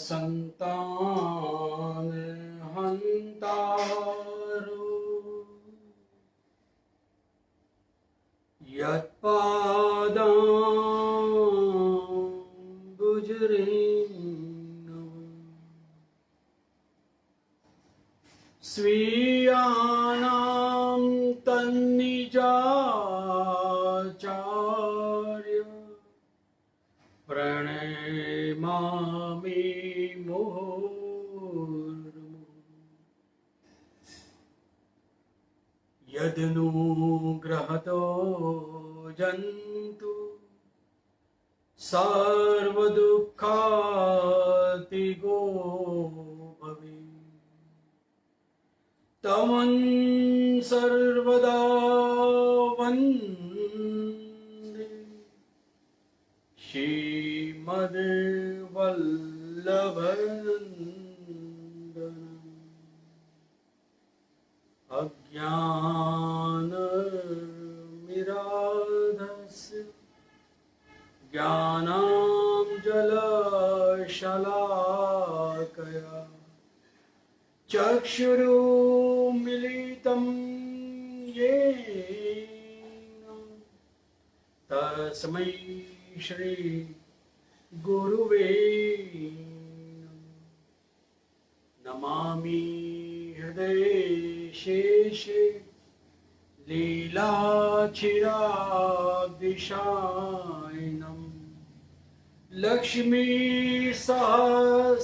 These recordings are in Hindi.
संतान हन्तारो यत्पादाम्बुजरेणु स्वीयानां तन्निजाचार्य प्रणमामि मुहुर्मुहुः। यदनुग्रहतो जन्तु सर्वदुःखातिगो भवेत् तमं सर्वदा वन्दे श्रीमद्वल्लभनन्दनम् अज्ञाननिराधस्य ज्ञानाञ्जलशलाकया चक्षुरुन्मीलितं येन तस्मै श्री गुरुवे नमामि हृदये शेषे लीलाचिरादिशायिनं लक्ष्मी सहस्रलीलाभि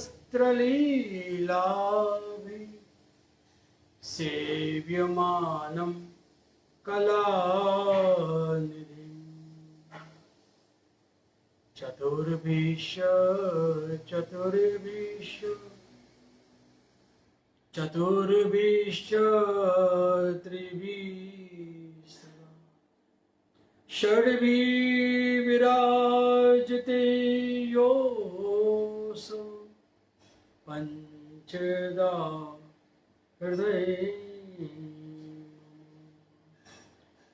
सेव्यमानं कलानिधिम् चतुर्भिश्च त्रिभिः षड्भिः विराजते योऽसौ पञ्चदा हृदये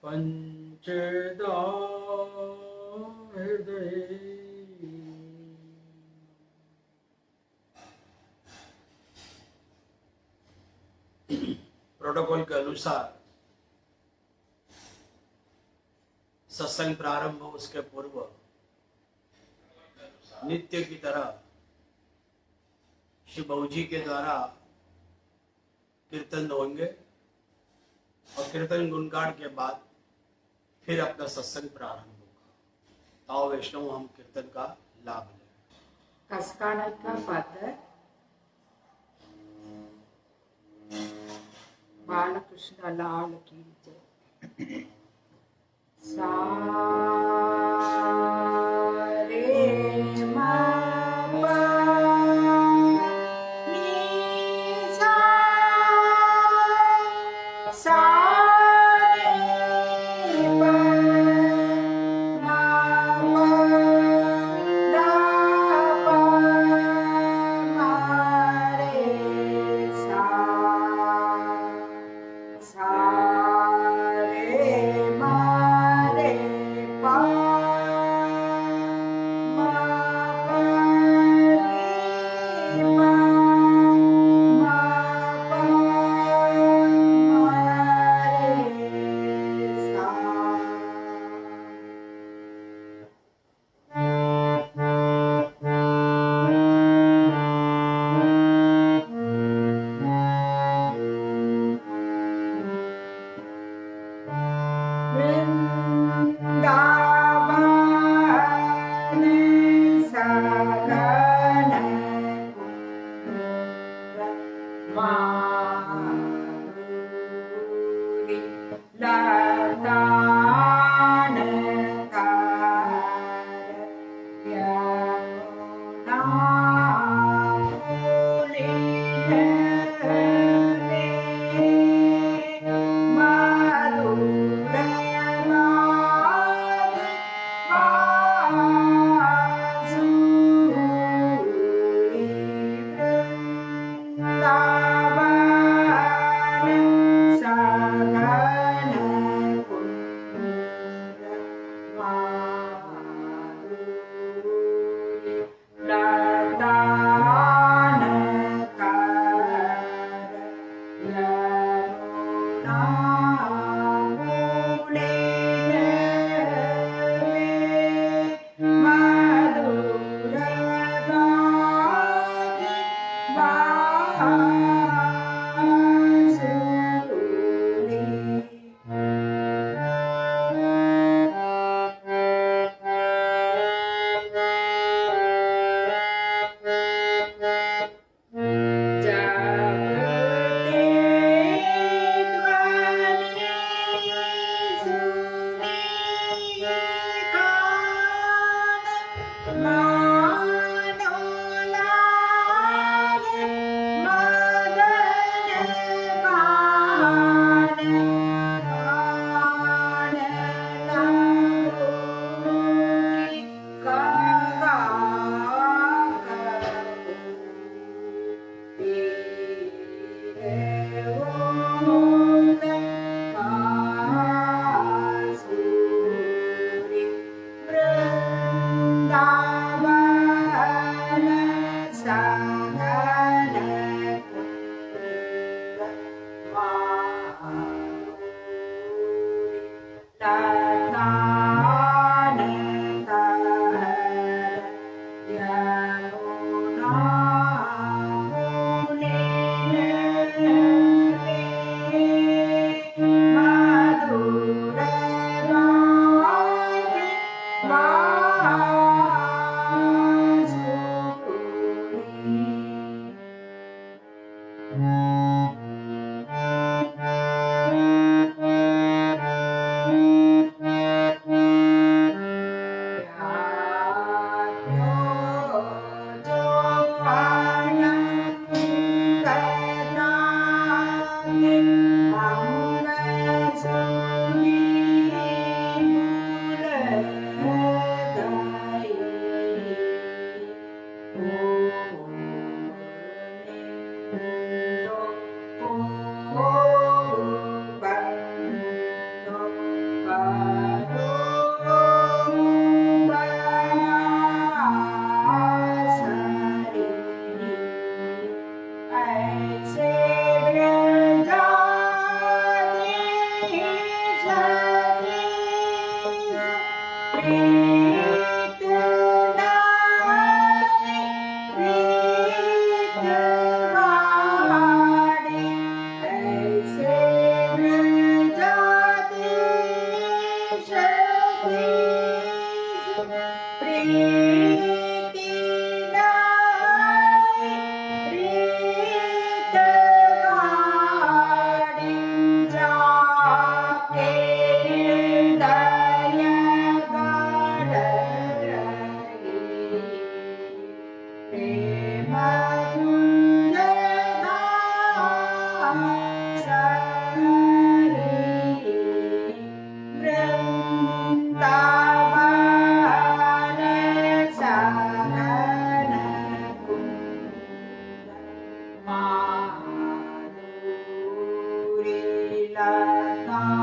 पञ्चदा हृदये। प्रोटोकॉल के अनुसार सत्संग प्रारंभ हो उसके पूर्व नित्य की तरह श्री बहू जी के द्वारा कीर्तन होंगे और कीर्तन गुणगान के बाद फिर अपना सत्संग प्रारंभ होगा। ताओ वैष्णव हम कीर्तन का लाभ लें। कसकाना का पात्र बालकृष्ण लाल की जय। सारे मापा नी सा सारे पा ना पा दा पा मा रे सा सारे मारे पा मा पा रे पा मा पा मा रे सा। वृंदावन सगन माधुरी लतान तार यमुना पुलिन रे मधुर नाद बांसुरी वृंदावन सगन कुंज माधुरी लता प्रेम गुंजधार सारे वृंदावन सघन कुंज माधुरी लतान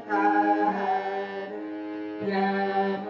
कर यमुना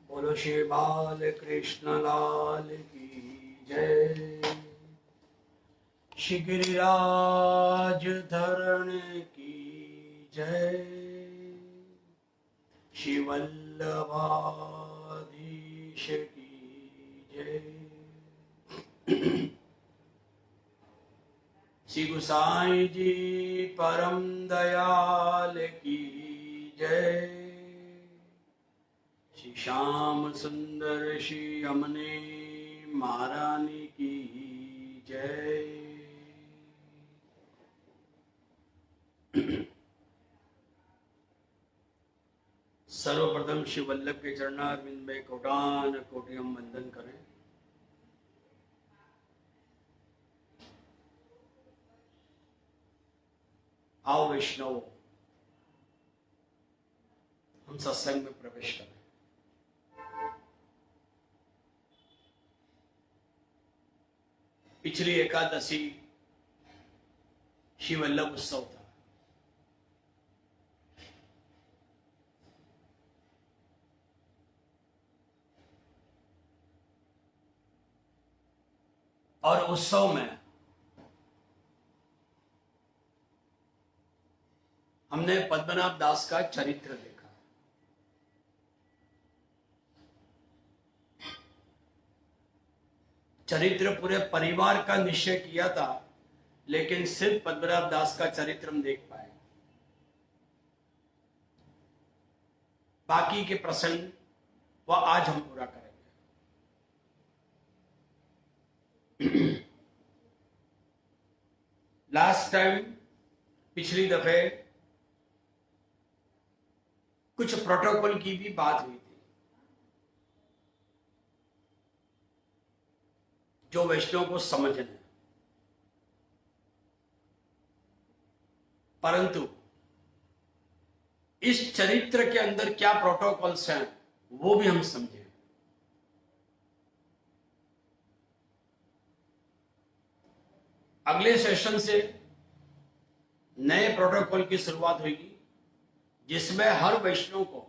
बोलो श्री बाल कृष्ण लाल की जय। श्री गिरिराज धरण की जय। श्री वल्लभाधीश की जय। श्री गोसाई जी परम दयाल की जय। श्री श्याम सुंदर श्री यमुने महारानी की जय। सर्वप्रथम श्री वल्लभ के चरणारविंद में कोटान कोटि हम वंदन करें। आओ वैष्णव, हम सत्संग में प्रवेश करें। पिछली एकादशी श्री वल्लभ उत्सव था। और उत्सव में हमने पद्मनाभ दास का चरित्र देखा। चरित्र पूरे परिवार का निश्चय किया था, लेकिन सिर्फ पद्मनाभ दास का चरित्र हम देख पाए। बाकी के प्रसंग वह आज हम पूरा करेंगे। लास्ट टाइम, पिछली दफे कुछ प्रोटोकॉल की भी बात हुई थी, जो वैष्णव को समझना है। परंतु इस चरित्र के अंदर क्या प्रोटोकॉल्स हैं वो भी हम समझें। अगले सेशन से नए प्रोटोकॉल की शुरुआत होगी, जिसमें हर वैष्णव को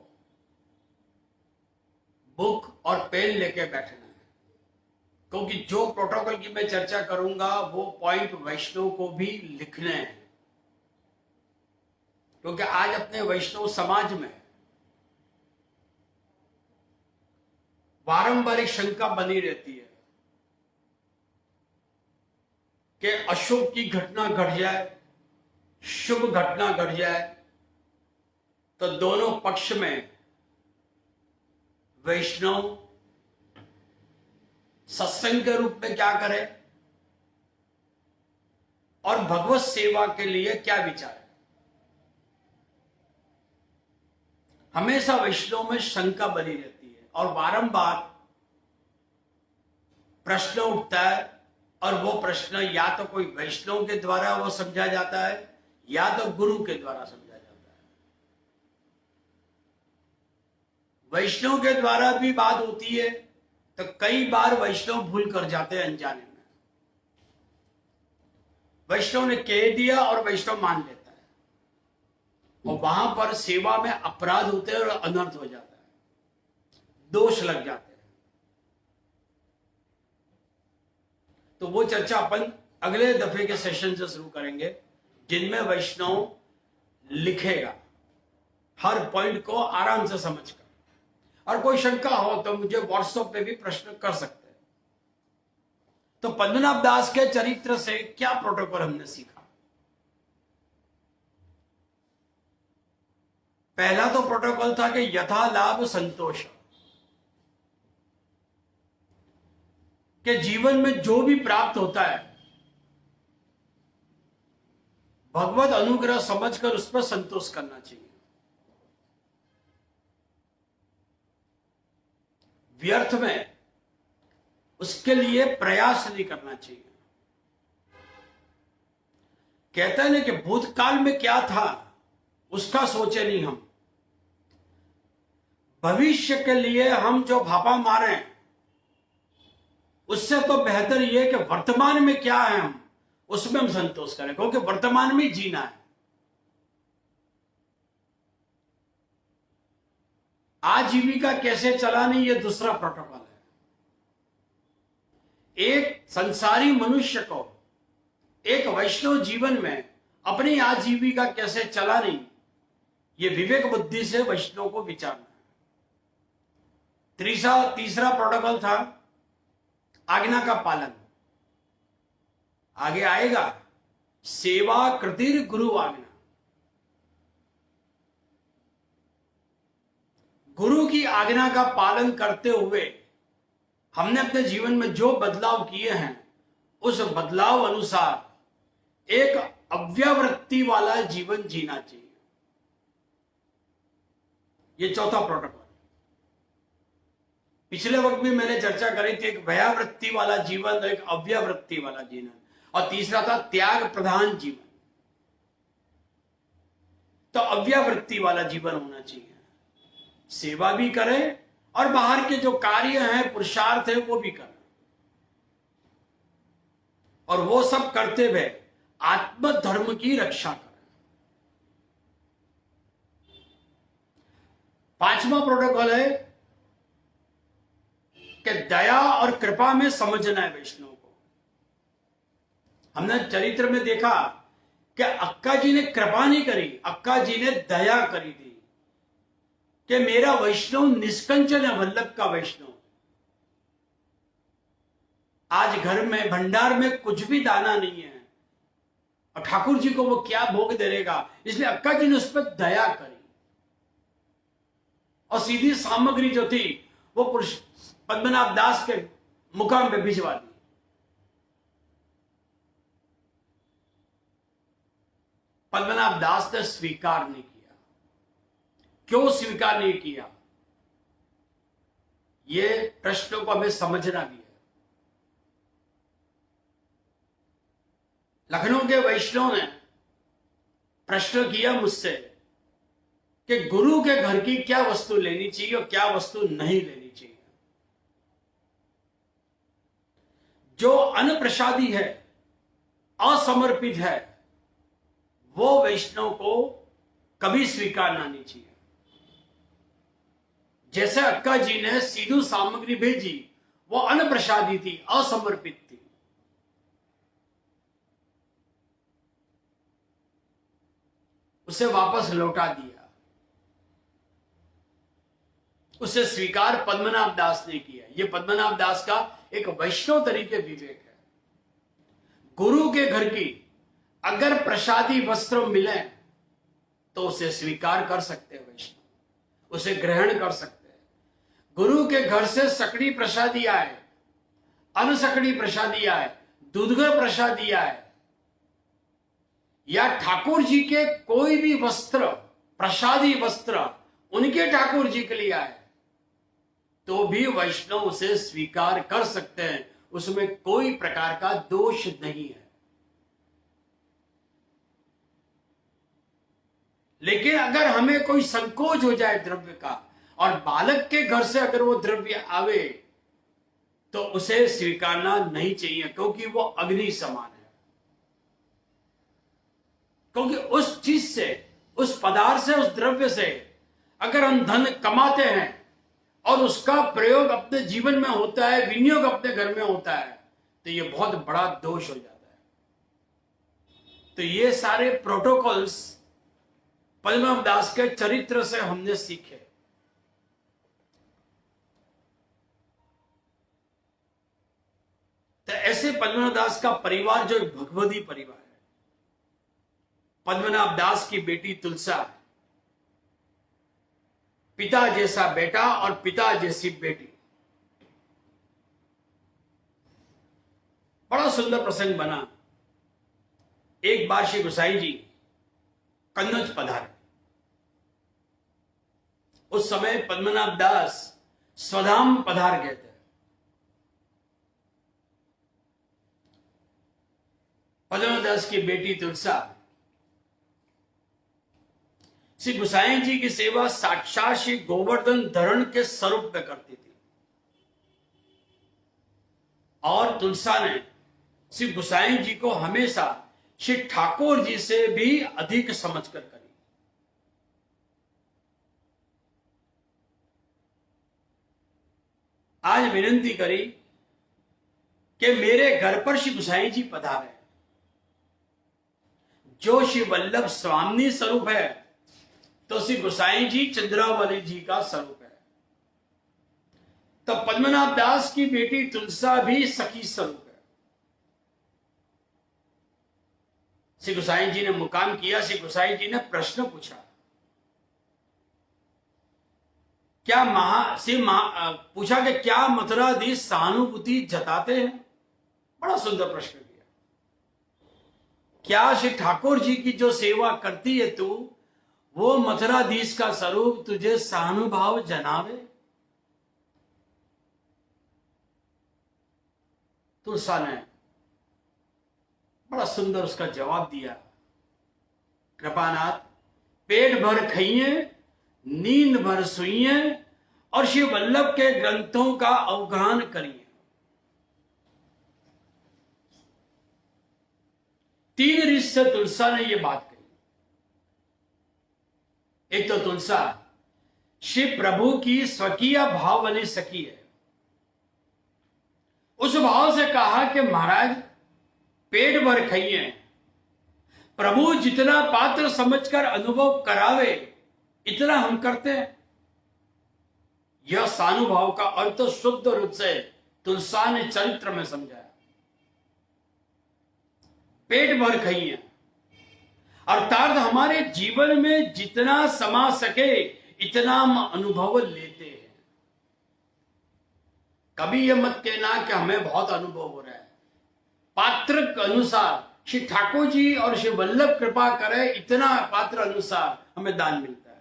बुक और पेन लेके बैठना है, क्योंकि जो प्रोटोकॉल की मैं चर्चा करूंगा वो पॉइंट वैष्णव को भी लिखने हैं। क्योंकि आज अपने वैष्णव समाज में बारंबार एक शंका बनी रहती है कि अशुभ की घटना घट जाए, शुभ घटना घट जाए, तो दोनों पक्ष में वैष्णव सत्संग के रूप में क्या करे और भगवत सेवा के लिए क्या विचार है। हमेशा वैष्णव में शंका बनी रहती है और बारंबार प्रश्न उठता है, और वो प्रश्न या तो कोई वैष्णव के द्वारा वो समझा जाता है या तो गुरु के द्वारा समझा जाता है। वैष्णव के द्वारा भी बात होती है तो कई बार वैष्णव भूल कर जाते हैं अनजाने में। वैष्णव ने कह दिया और वैष्णव मान लेता है, और वहां पर सेवा में अपराध होते हैं और अनर्थ हो जाता है, दोष लग जाते हैं। तो वो चर्चा अपन अगले दफे के सेशन से शुरू करेंगे। जिनमें वैष्णव लिखेगा हर पॉइंट को आराम से समझकर। और कोई शंका हो तो मुझे व्हाट्सएप पे भी प्रश्न कर सकते हैं। तो पद्मनाभ दास के चरित्र से क्या प्रोटोकॉल हमने सीखा? पहला तो प्रोटोकॉल था कि यथा लाभ संतोष, कि जीवन में जो भी प्राप्त होता है भगवत अनुग्रह समझकर उस पर संतोष करना चाहिए। व्यर्थ में उसके लिए प्रयास नहीं करना चाहिए। कहता है ना कि भूतकाल में क्या था उसका सोचे नहीं हम, भविष्य के लिए हम जो भापा मारे उससे तो बेहतर यह कि वर्तमान में क्या है हम उसमें हम संतोष करें, क्योंकि वर्तमान में जीना है। आजीविका कैसे चलानी ये दूसरा प्रोटोकॉल है। एक संसारी मनुष्य को एक वैष्णव जीवन में अपनी आजीविका कैसे चलानी ये विवेक बुद्धि से वैष्णव को विचारना है। तीसरा प्रोटोकॉल था आज्ञा का पालन। आगे आएगा सेवा कृतिर गुरु आज्ञा। गुरु की आज्ञा का पालन करते हुए हमने अपने जीवन में जो बदलाव किए हैं उस बदलाव अनुसार एक अव्यावृत्ति वाला जीवन जीना चाहिए। ये चौथा प्रोटोकॉल। पिछले वक्त में मैंने चर्चा करी थी, एक व्यावृत्ति वाला जीवन, एक अव्यावृत्ति वाला जीवन, और तीसरा था त्याग प्रधान जीवन। तो अव्यावृत्ति वाला जीवन होना चाहिए, सेवा भी करें और बाहर के जो कार्य हैं पुरुषार्थ है वो भी करें, और वो सब करते हुए आत्मधर्म की रक्षा करें। पांचवा प्रोटोकॉल है कि दया और कृपा में समझना है वैष्णव को। हमने चरित्र में देखा कि अक्का जी ने कृपा नहीं करी, अक्का जी ने दया करी थी कि मेरा वैष्णव निष्कंचन है, वल्लभ का वैष्णव। आज घर में भंडार में कुछ भी दाना नहीं है और ठाकुर जी को वो क्या भोग दे देगा, इसलिए अक्का जी ने उस पर दया करी और सीधी सामग्री जो थी वो पद्मनाभ दास के मुकाम पे भिजवा दी। पद्मनाभ दास ने स्वीकार नहीं किया। क्यों स्वीकार नहीं किया, ये प्रश्नों को हमें समझना भी है। लखनऊ के वैष्णव ने प्रश्न किया मुझसे कि गुरु के घर की क्या वस्तु लेनी चाहिए और क्या वस्तु नहीं लेनी चाहिए। जो अनप्रसादी है, असमर्पित है, वो वैष्णव को कभी स्वीकारना नहीं चाहिए। जैसे अक्का जी ने सीधू सामग्री भेजी, वो अनप्रसादी थी, असमर्पित थी, उसे वापस लौटा दिया। उसे स्वीकार पद्मनाभ दास ने किया। यह पद्मनाभ दास का एक वैष्णव तरीके विवेक है। गुरु के घर की अगर प्रसादी वस्त्र मिले तो उसे स्वीकार कर सकते हैं वैष्णव, उसे ग्रहण कर सकते हैं। गुरु के घर से सकड़ी प्रसादी आए, अनसकड़ी प्रसादी आए, दूधगर प्रसादी आए, या ठाकुर जी के कोई भी वस्त्र, प्रसादी वस्त्र उनके ठाकुर जी के लिए आए, तो भी वैष्णव उसे स्वीकार कर सकते हैं, उसमें कोई प्रकार का दोष नहीं है। लेकिन अगर हमें कोई संकोच हो जाए द्रव्य का, और बालक के घर से अगर वो द्रव्य आवे, तो उसे स्वीकारना नहीं चाहिए, क्योंकि वो अग्नि समान है। क्योंकि उस चीज से, उस पदार्थ से, उस द्रव्य से अगर हम धन कमाते हैं और उसका प्रयोग अपने जीवन में होता है, विनियोग अपने घर में होता है, तो यह बहुत बड़ा दोष हो जाता है। तो ये सारे प्रोटोकॉल्स पद्मनाभ दास के चरित्र से हमने सीखे। तो ऐसे पद्मनाभ दास का परिवार जो एक भगवती परिवार है, पद्मनाभ दास की बेटी तुलसा, पिता जैसा बेटा और पिता जैसी बेटी। बड़ा सुंदर प्रसंग बना। एक बार श्री गोसाई जी कन्नौज पधारे। उस समय पद्मनाभ दास स्वधाम पधार गए थे। पद्मनाभ दास की बेटी तुलसा श्री गोसाई जी की सेवा साक्षात श्री गोवर्धन धरण के स्वरूप में करती थी, और तुलसा ने श्री गोसाई जी को हमेशा श्री ठाकुर जी से भी अधिक समझकर करी। आज विनती करी कि मेरे घर पर श्री गोसाई जी पधारे। जो श्री वल्लभ स्वामी स्वरूप है, तो श्री गोसाई जी चंद्रावली जी का स्वरूप है। तो पद्मनाभ दास की बेटी तुलसा भी सखी स्वरूप है। श्री गोसाई जी ने मुकाम किया। श्री गोसाई जी ने प्रश्न पूछा, पूछा कि क्या मथुराधीश सहानुभूति जताते हैं? बड़ा सुंदर प्रश्न किया। क्या श्री ठाकुर जी की जो सेवा करती है तू, वो मथुराधीश का स्वरूप तुझे सहानुभाव जनावे? तुलसा ने बड़ा सुंदर उसका जवाब दिया। कृपानाथ, पेट भर खाइए, नींद भर सोइए और श्री वल्लभ के ग्रंथों का अवगाहन करिए। 3 रीत से तुलसा ने यह बात कही। एक तो तुलसा श्री प्रभु की स्वकीय भाव वाली सखी है। उस भाव से कहा कि महाराज पेट भर खाइए, प्रभु जितना पात्र समझकर अनुभव करावे इतना हम करते हैं। यह सानुभाव का अर्थ शुद्ध रूप से तुलसा ने चरित्र में समझाया। पेट भर खाइए अर्थात हमारे जीवन में जितना समा सके इतना हम अनुभव लेते हैं। कभी यह मत कहना कि हमें बहुत अनुभव हो रहा है। पात्र के अनुसार श्री ठाकुर जी और श्री वल्लभ कृपा करे, इतना पात्र अनुसार हमें दान मिलता है।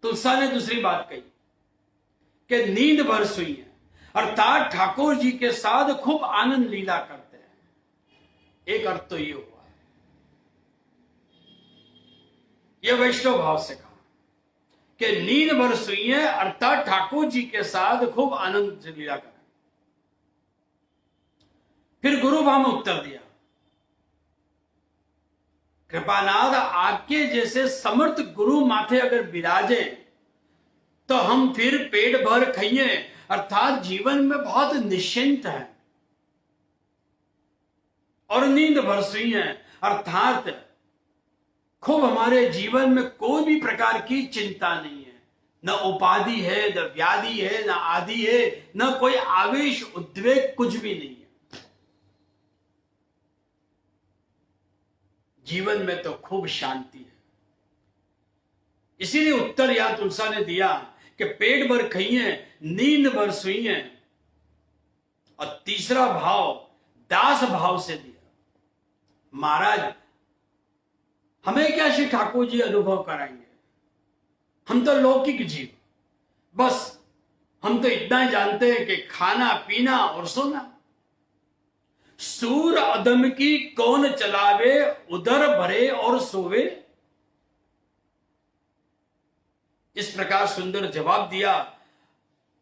तुलसा ने दूसरी बात कही कि नींद भर सोइए अर्थात ठाकुर जी के साथ खूब आनंद लीला करते हैं। एक अर्थ तो ये हुआ, यह वैष्णव भाव से कहा कि नींद भर सोइए अर्थात ठाकुर जी के साथ खूब आनंद से लीला करें। फिर गुरु भाव में उत्तर दिया, कृपानाथ आपके जैसे समर्थ गुरु माथे अगर विराजे तो हम फिर पेट भर खाइए अर्थात जीवन में बहुत निश्चिंत है, और नींद भर सोइए अर्थात खूब हमारे जीवन में कोई भी प्रकार की चिंता नहीं है। न उपाधि है, न व्याधि है, न आदि है, न कोई आवेश उद्वेग, कुछ भी नहीं है। जीवन में तो खूब शांति है। इसीलिए उत्तर यहां तुलसा ने दिया कि पेट भर खाइए, नींद भर सोइए, और तीसरा भाव दास भाव से दिया। महाराज हमें क्या श्री ठाकुर जी अनुभव कराएंगे? हम तो लौकिक जीव, बस हम तो इतना ही जानते हैं कि खाना पीना और सोना। सूर अदम की कौन चलावे, उदर भरे और सोवे। इस प्रकार सुंदर जवाब दिया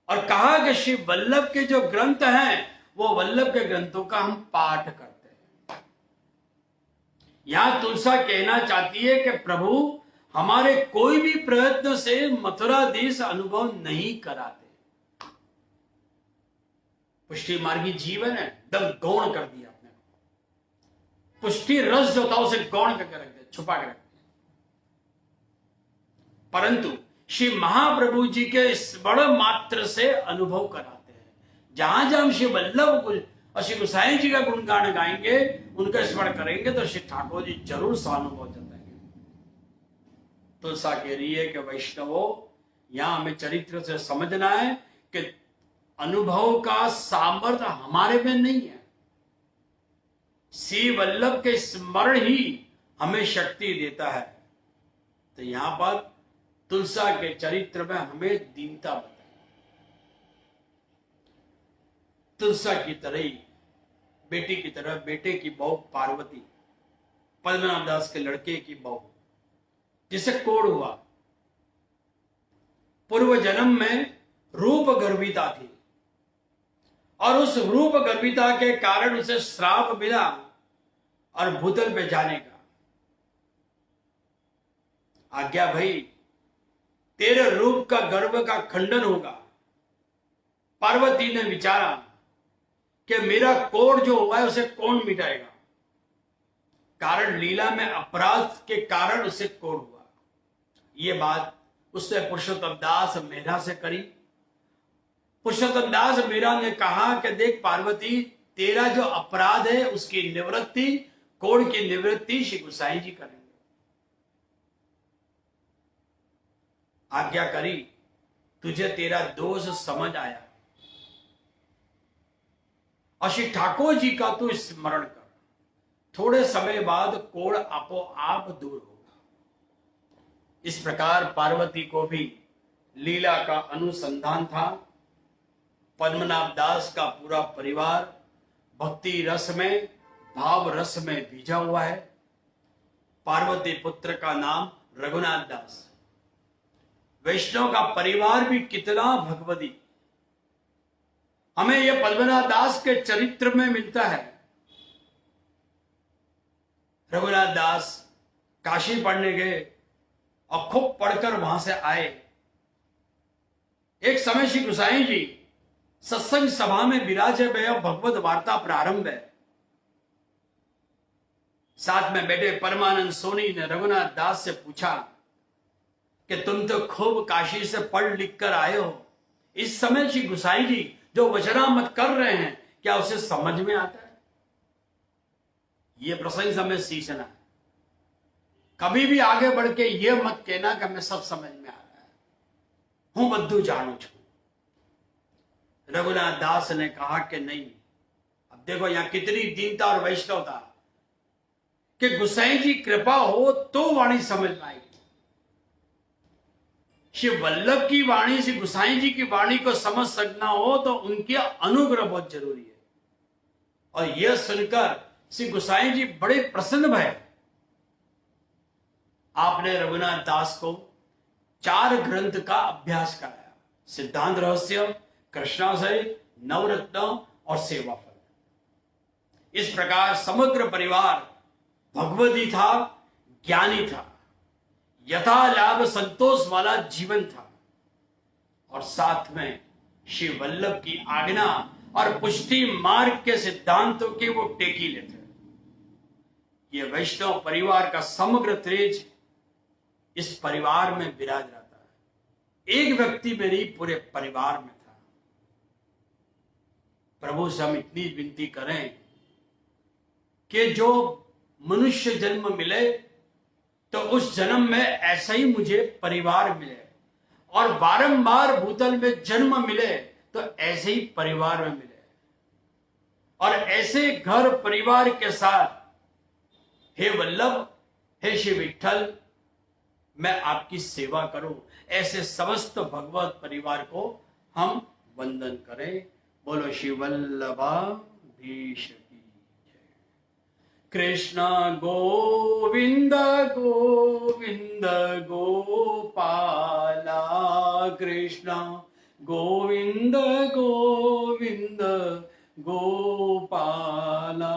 और कहा कि श्री वल्लभ के जो ग्रंथ हैं वो वल्लभ के ग्रंथों का हम पाठ करते हैं। यहां तुलसा कहना चाहती है कि प्रभु हमारे कोई भी प्रयत्न से मथुराधीश अनुभव नहीं कराते। पुष्टि मार्गी जीवन है, दम गौण कर दिया अपने को। पुष्टि रस जो था उसे गौण करके रख दिया, छुपा के रख दिया। परंतु श्री महाप्रभु जी के स्मरण मात्र से अनुभव कराते हैं। जहां जहां हम श्री वल्लभ और श्री गोसाई जी का गुणगान गाएंगे, उनका स्मरण करेंगे, तो श्री ठाकुर जी जरूर स्वानुभव जताएंगे। तुलसा कह रही है कि वैष्णवों, यहां हमें चरित्र से समझना है कि अनुभव का सामर्थ्य हमारे में नहीं है, श्री वल्लभ के स्मरण ही हमें शक्ति देता है। तो यहां पर तुलसा के चरित्र में हमें दीनता बताई। तुलसा की तरह ही बेटी की तरह बेटे की बहू पार्वती, पद्मनाभ दास के लड़के की बहू, जिसे कोढ़ हुआ, पूर्व जन्म में रूप गर्भिता थी और उस रूप गर्भिता के कारण उसे श्राप मिला और भूतल पे जाने का। आज्ञा भाई, तेरे रूप का गर्भ का खंडन होगा। पार्वती ने विचारा कि मेरा कोढ़ जो हुआ है उसे कौन मिटाएगा। कारण लीला में अपराध के कारण उसे कोढ़ हुआ। ये बात उसने पुरुषोत्तम दास मेहरा से करी। पुरुषोत्तम दास मेहरा ने कहा कि देख पार्वती, तेरा जो अपराध है उसकी निवृत्ति, कोढ़ की निवृत्ति श्री गोसाई जी करेंगे। आज्ञा करी, तुझे तेरा दोष समझ आया और श्री ठाकुर जी का तू स्मरण कर। थोड़े समय बाद कोढ़ आपो आप दूर होगा। इस प्रकार पार्वती को भी लीला का अनुसंधान था। पद्मनाभ दास का पूरा परिवार भक्ति रस में, भाव रस में भीजा हुआ है। पार्वती पुत्र का नाम रघुनाथ दास। वैष्णव का परिवार भी कितना भगवती, हमें यह पद्मनाभ दास के चरित्र में मिलता है। रघुनाथ दास काशी पढ़ने गए और खूब पढ़कर वहां से आए। एक समय श्री गोसाई जी सत्संग सभा में विराजे हुए और भगवत वार्ता प्रारंभ है। साथ में बैठे परमानंद सोनी ने रघुनाथ दास से पूछा कि तुम तो खूब काशी से पढ़ लिख कर आए हो, इस समय श्री गोसाई जी जो वचनामृत कर रहे हैं, क्या उसे समझ में आता है? यह प्रसंग हमें सीखना है। कभी भी आगे बढ़ के यह मत कहना कि हमें सब समझ में आ रहा है, हूं बद्दू जानू छू। रघुनाथ दास ने कहा कि नहीं। अब देखो यहां कितनी दीनता और वैष्णवता कि गोसाई जी कृपा हो तो वाणी समझ में आएगी। श्री वल्लभ की वाणी, श्री गोसाई जी की वाणी को समझ सकना हो तो उनके अनुग्रह बहुत जरूरी है। और यह सुनकर श्री गोसाई जी बड़े प्रसन्न भय। आपने रघुनाथ दास को 4 ग्रंथ का अभ्यास कराया, सिद्धांत रहस्य, कृष्णाशय, नवरत्न और सेवाफल। इस प्रकार समग्र परिवार भगवती था, ज्ञानी था, यथा लाभ संतोष वाला जीवन था और साथ में श्री वल्लभ की आज्ञा और पुष्टि मार्ग के सिद्धांतों के वो टेकी लेते। ये वैष्णव परिवार का समग्र तेज इस परिवार में विराज रहता है। एक व्यक्ति में नहीं, पूरे परिवार में था। प्रभु से हम इतनी विनती करें कि जो मनुष्य जन्म मिले तो उस जन्म में ऐसा ही मुझे परिवार मिले, और बारंबार भूतल में जन्म मिले तो ऐसे ही परिवार में मिले, और ऐसे घर परिवार के साथ हे वल्लभ, हे श्री विठ्ठल, मैं आपकी सेवा करूं, ऐसे समस्त भगवत परिवार को हम वंदन करें। बोलो श्री वल्लभाधीश की जय। कृष्ण गोविंद गोविंद गोपाला, कृष्ण गोविंद गोविंद गोपाला,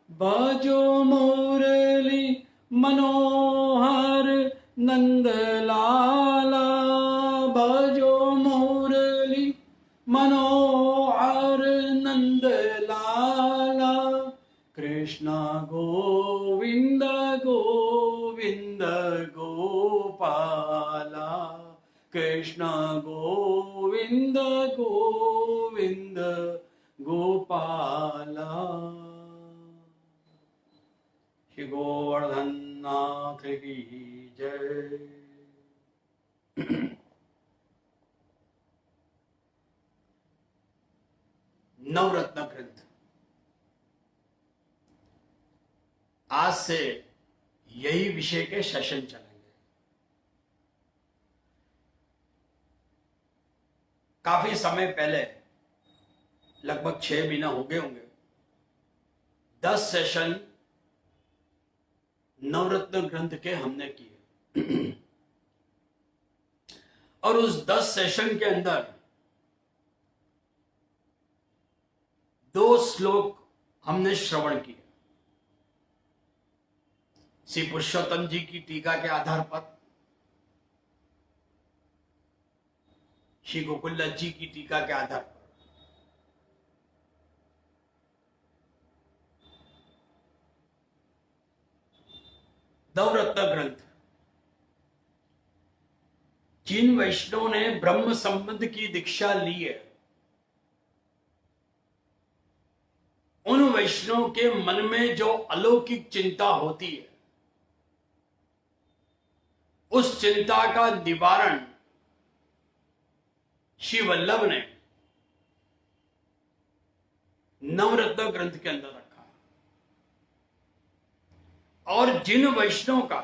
भजो मुरली मनोहर नंदलाला, भजो मुरली मनोहर नंदलाला, कृष्ण गो गोविंद गोपाला, कृष्ण गोविंद गोविंद गोपाला। श्री गोवर्धन नाथ की जय। नवरत्न ग्रंथ आज से यही विषय के सेशन चलेंगे। काफी समय पहले, लगभग 6 महीना हो गए होंगे, 10 सेशन नवरत्न ग्रंथ के हमने किए। और उस 10 सेशन के अंदर 2 श्लोक हमने श्रवण किए। श्री पुरुषोत्तम जी की टीका के आधार पर, श्री गोकुलदास जी की टीका के आधार पर। नवरत्न ग्रंथ जिन वैष्णवों ने ब्रह्म संबंध की दीक्षा ली है, उन वैष्णव के मन में जो अलौकिक चिंता होती है, उस चिंता का निवारण श्री वल्लभ ने नवरत्न ग्रंथ के अंदर रखा। और जिन वैष्णव का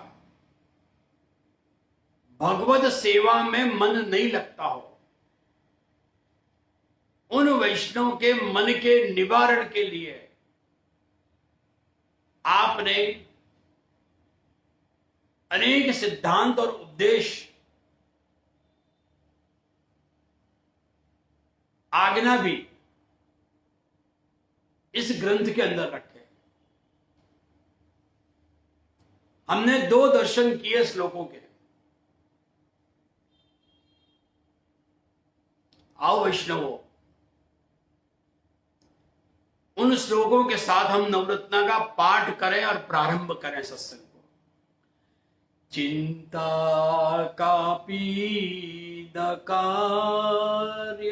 भगवत सेवा में मन नहीं लगता हो, उन वैष्णव के मन के निवारण के लिए आपने अनेक सिद्धांत और उपदेश, आज्ञा भी इस ग्रंथ के अंदर रखे। हमने 2 दर्शन किए श्लोकों के। आओ वैष्णवों, उन श्लोकों के साथ हम नवरत्न का पाठ करें और प्रारंभ करें सत्संग को। चिंता कापी न कार्य,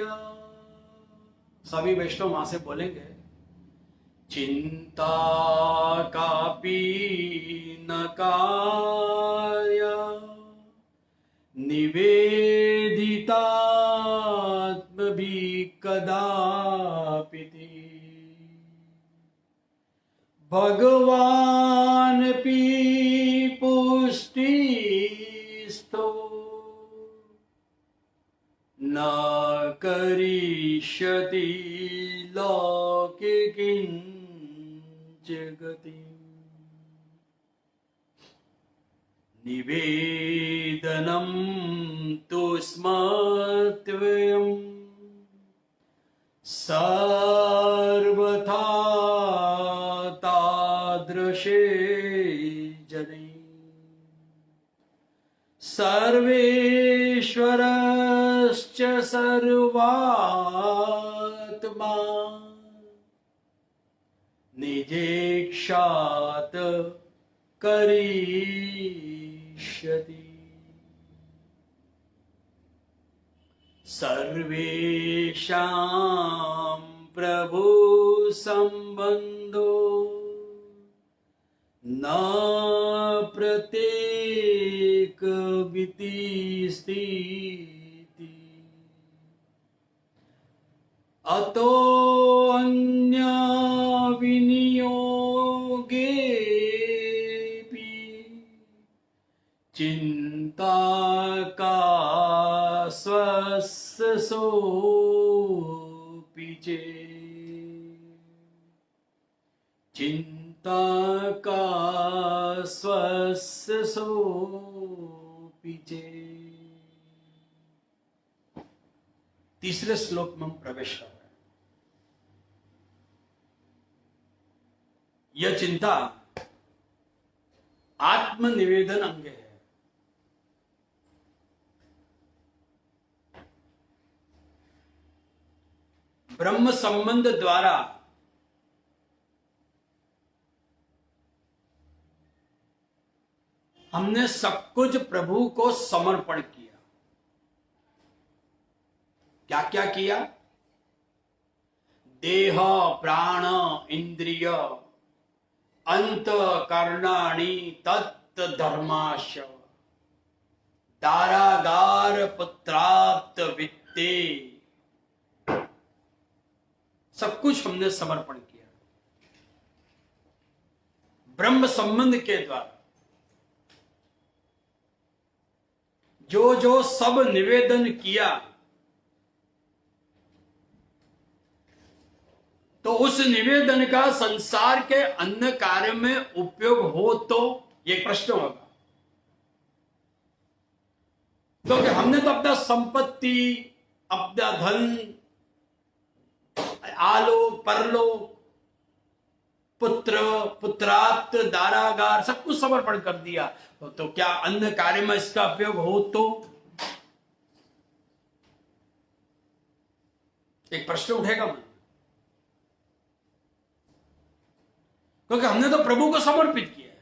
सभी वैष्णव वहां से बोलेंगे। चिंता कापी न कार्य, निवेदितात्मभि कदापि। भगवान पी पुष्टिस्थो न करिष्यति लोके किंचित्। निवेदनं तु स्मर्त्यं सर्वथा तादृशे जने। सर्वेश्वरश्च सर्वात्मा निजेक्षात् करिष्यति। सर्वेषां प्रभु संबंधो न प्रत्येक विति स्थिति। अतो अन्य विनियोगेपि चिंता का स्वस्य सोऽपि चेत्। चिंता का स्वस्य सोऽपि चेत्। तीसरे श्लोक में हम प्रवेश कर रहे हैं। यह चिंता आत्मनिवेदन अंग है। ब्रह्म संबंध द्वारा हमने सब कुछ प्रभु को समर्पण किया। क्या क्या किया? देह, प्राण, इंद्रिय, अंत कर्णाणि तत् धर्माश, दारागार पुत्राप्त वित्ते, सब कुछ हमने समर्पण किया ब्रह्म संबंध के द्वारा। जो जो सब निवेदन किया, तो उस निवेदन का संसार के अन्य कार्य में उपयोग हो तो ये प्रश्न होगा। क्योंकि हमने तो अपना संपत्ति, अपना धन, आलोक, परलोक, पुत्र, पुत्राप्त, दारागार, सब कुछ समर्पण कर दिया। तो क्या अन्य कार्य में इसका उपयोग हो तो? एक प्रश्न उठेगा मन, क्योंकि हमने तो प्रभु को समर्पित किया है।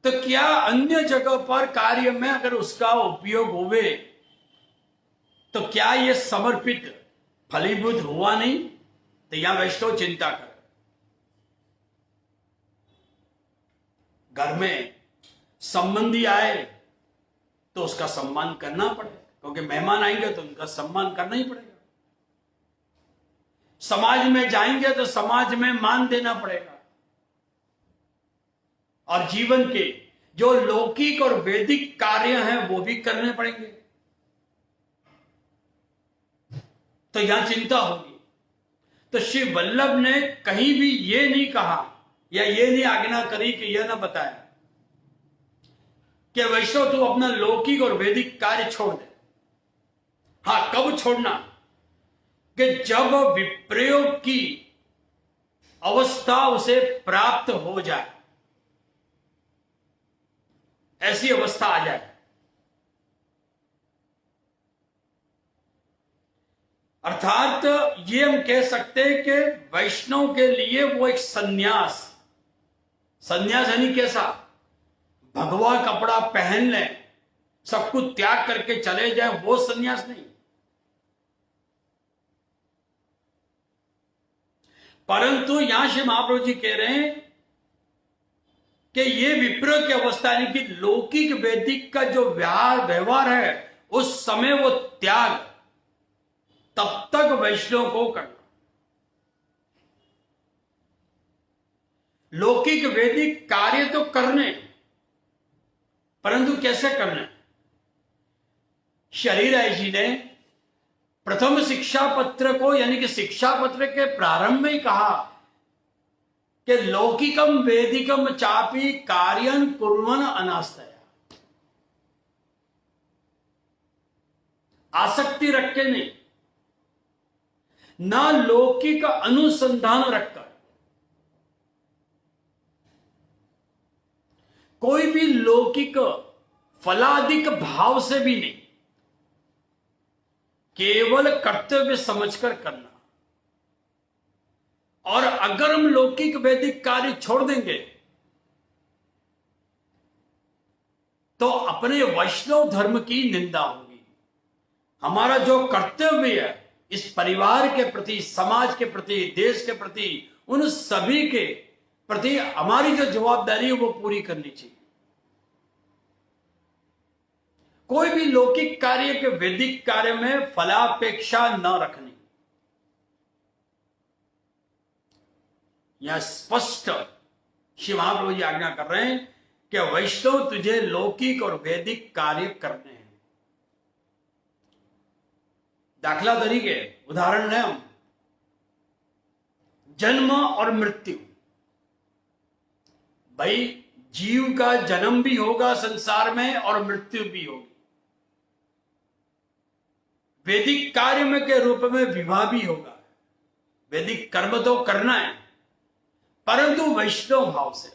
तो क्या अन्य जगह पर कार्य में अगर उसका उपयोग होवे तो क्या यह समर्पित फलीभूत हुआ नहीं? तो यहां वैष्णव चिंता कर। घर में संबंधी आए तो उसका सम्मान करना पड़ेगा, क्योंकि मेहमान आएंगे तो उनका सम्मान करना ही पड़ेगा। समाज में जाएंगे तो समाज में मान देना पड़ेगा। और जीवन के जो लौकिक और वैदिक कार्य हैं वो भी करने पड़ेंगे। तो यहां चिंता होगी। तो श्री वल्लभ ने कहीं भी ये नहीं कहा या ये नहीं आज्ञा करी कि यह ना बताया कि वैष्णव तू अपना लौकिक और वैदिक कार्य छोड़ दे। हां, कब छोड़ना? कि जब विप्रयोग की अवस्था उसे प्राप्त हो जाए, ऐसी अवस्था आ जाए। अर्थात ये हम कह सकते हैं कि वैष्णव के लिए वो एक सन्यास, सन्यास यानी कैसा? भगवा कपड़ा पहन ले, सब कुछ त्याग करके चले जाए, वो सन्यास नहीं। परंतु यहां श्री महाप्रभु जी कह रहे हैं कि ये विप्र की अवस्था यानी कि लौकिक वैदिक का जो व्यवहार है उस समय वो त्याग तब तक वैष्णव को करना। लौकिक वैदिक कार्य तो करने, परंतु कैसे करने? शरीराय जी ने प्रथम शिक्षा पत्र को यानी कि शिक्षा पत्र के प्रारंभ में ही कहा कि लौकिकम वैदिकम चापी कार्यन कुर्वन् अनास्तया। आसक्ति रख के नहीं, ना लौकिक अनुसंधान रखकर, कोई भी लौकिक फलादिक भाव से भी नहीं, केवल कर्तव्य समझकर करना। और अगर हम लौकिक वैदिक कार्य छोड़ देंगे तो अपने वैष्णव धर्म की निंदा होगी। हमारा जो कर्तव्य है इस परिवार के प्रति, समाज के प्रति, देश के प्रति, उन सभी के प्रति हमारी जो जवाबदारी है वो पूरी करनी चाहिए। कोई भी लौकिक कार्य के वैदिक कार्य में फलापेक्षा न रखनी। यह स्पष्ट श्री महाप्रभु जी आज्ञा कर रहे हैं कि वैष्णव तुझे लौकिक और वैदिक कार्य करने हैं। दाखला तरीके उदाहरण है हम, जन्म और मृत्यु। भाई जीव का जन्म भी होगा संसार में और मृत्यु भी होगी। वैदिक कार्य में के रूप में विवाह भी होगा। वैदिक कर्म तो करना है, परंतु वैष्णव भाव से।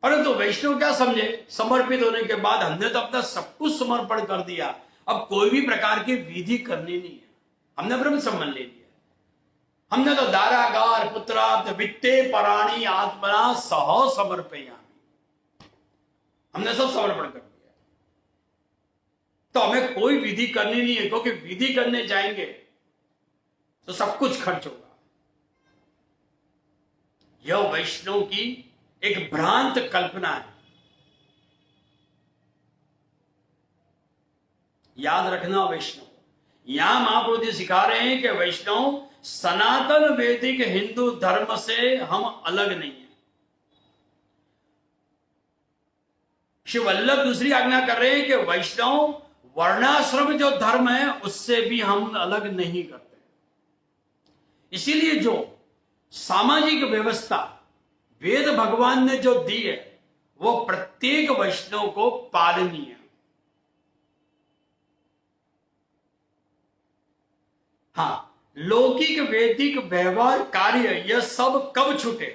परंतु वैष्णव क्या समझे? समर्पित होने के बाद हमने तो अपना सब कुछ समर्पण कर दिया, अब कोई भी प्रकार की विधि करनी नहीं है, हमने ब्रह्म संबंध ले लिया। हमने तो दारागार पुत्रार्थ वित्ते पराणी आत्मना सह समर्पयामि, हमने सब समर्पण कर दिया। तो हमें कोई विधि करनी नहीं है, क्योंकि विधि करने जाएंगे तो सब कुछ खर्च होगा। यह वैष्णव की एक भ्रांत कल्पना है। याद रखना वैष्णव, यहां महाप्रभु जी सिखा रहे हैं कि वैष्णव सनातन वैदिक हिंदू धर्म से हम अलग नहीं है। श्री वल्लभ दूसरी आज्ञा कर रहे हैं कि वैष्णव वर्णाश्रम जो धर्म है उससे भी हम अलग नहीं करते। इसीलिए जो सामाजिक व्यवस्था वेद भगवान ने जो दी है वो प्रत्येक वैष्णव को पालनी है। हाँ, लौकिक वैदिक व्यवहार कार्य यह सब कब छूटे?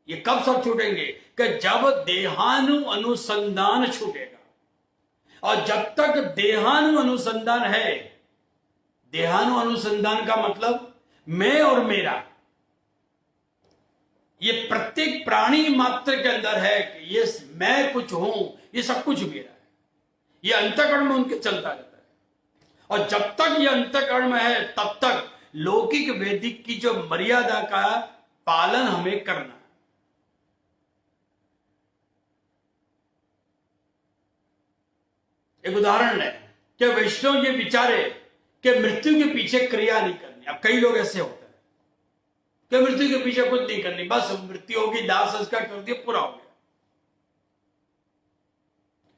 ये कब सब छूटेंगे? कि जब देहानु अनुसंधान छूटेगा। और जब तक देहानु अनुसंधान है, देहानु अनुसंधान का मतलब मैं और मेरा, ये प्रत्येक प्राणी मात्र के अंदर है कि ये मैं कुछ हूं, ये सब कुछ मेरा है। ये अंतःकरण में उनके चलता रहता है। और जब तक ये अंतःकरण में है तब तक लौकिक वैदिक की जो मर्यादा का पालन हमें करना है। एक उदाहरण है कि वैष्णव ये विचारे कि मृत्यु के पीछे क्रिया नहीं करनी। अब कई लोग ऐसे होते हैं कि मृत्यु के पीछे कुछ नहीं करनी, बस मृत्यु होगी, दाह संस्कार कर दिया, पूरा हो गया।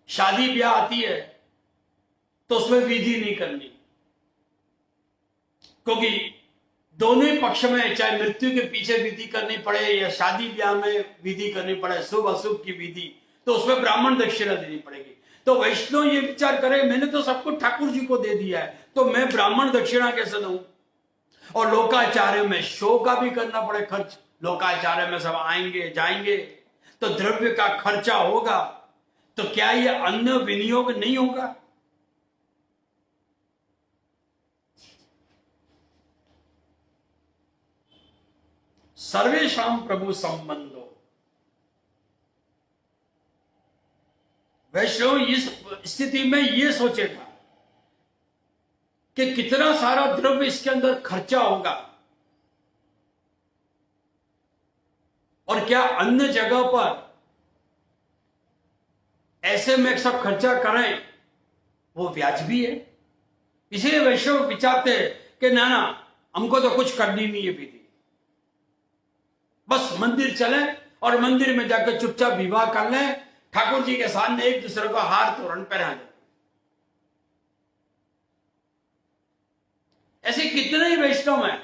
शादी ब्याह आती है तो उसमें विधि नहीं करनी, क्योंकि दोनों ही पक्ष में चाहे मृत्यु के पीछे विधि करनी पड़े या शादी ब्याह में विधि करनी पड़े, शुभ अशुभ की विधि, तो उसमें ब्राह्मण दक्षिणा देनी पड़ेगी। तो वैष्णव ये विचार करे मैंने तो सब कुछ ठाकुर जी को दे दिया है, तो मैं ब्राह्मण दक्षिणा कैसे दूं? और लोकाचार्य में शो का भी करना पड़े खर्च। लोकाचार्य में सब आएंगे जाएंगे तो द्रव्य का खर्चा होगा, तो क्या ये अन्न विनियोग नहीं होगा? सर्वेशाम प्रभु संबंधो। वैष्णव इस स्थिति में यह सोचेगा कि कितना सारा द्रव्य इसके अंदर खर्चा होगा, और क्या अन्य जगह पर ऐसे में सब खर्चा करें वो वाजिबी है? इसलिए वैष्णव विचारते हैं कि ना ना, हमको तो कुछ करनी नहीं है विधि, बस मंदिर चले और मंदिर में जाकर चुपचाप विवाह कर लें, ठाकुर जी के सामने एक दूसरे को हार तोरण पहना दें। ऐसे कितने ही वैष्णव हैं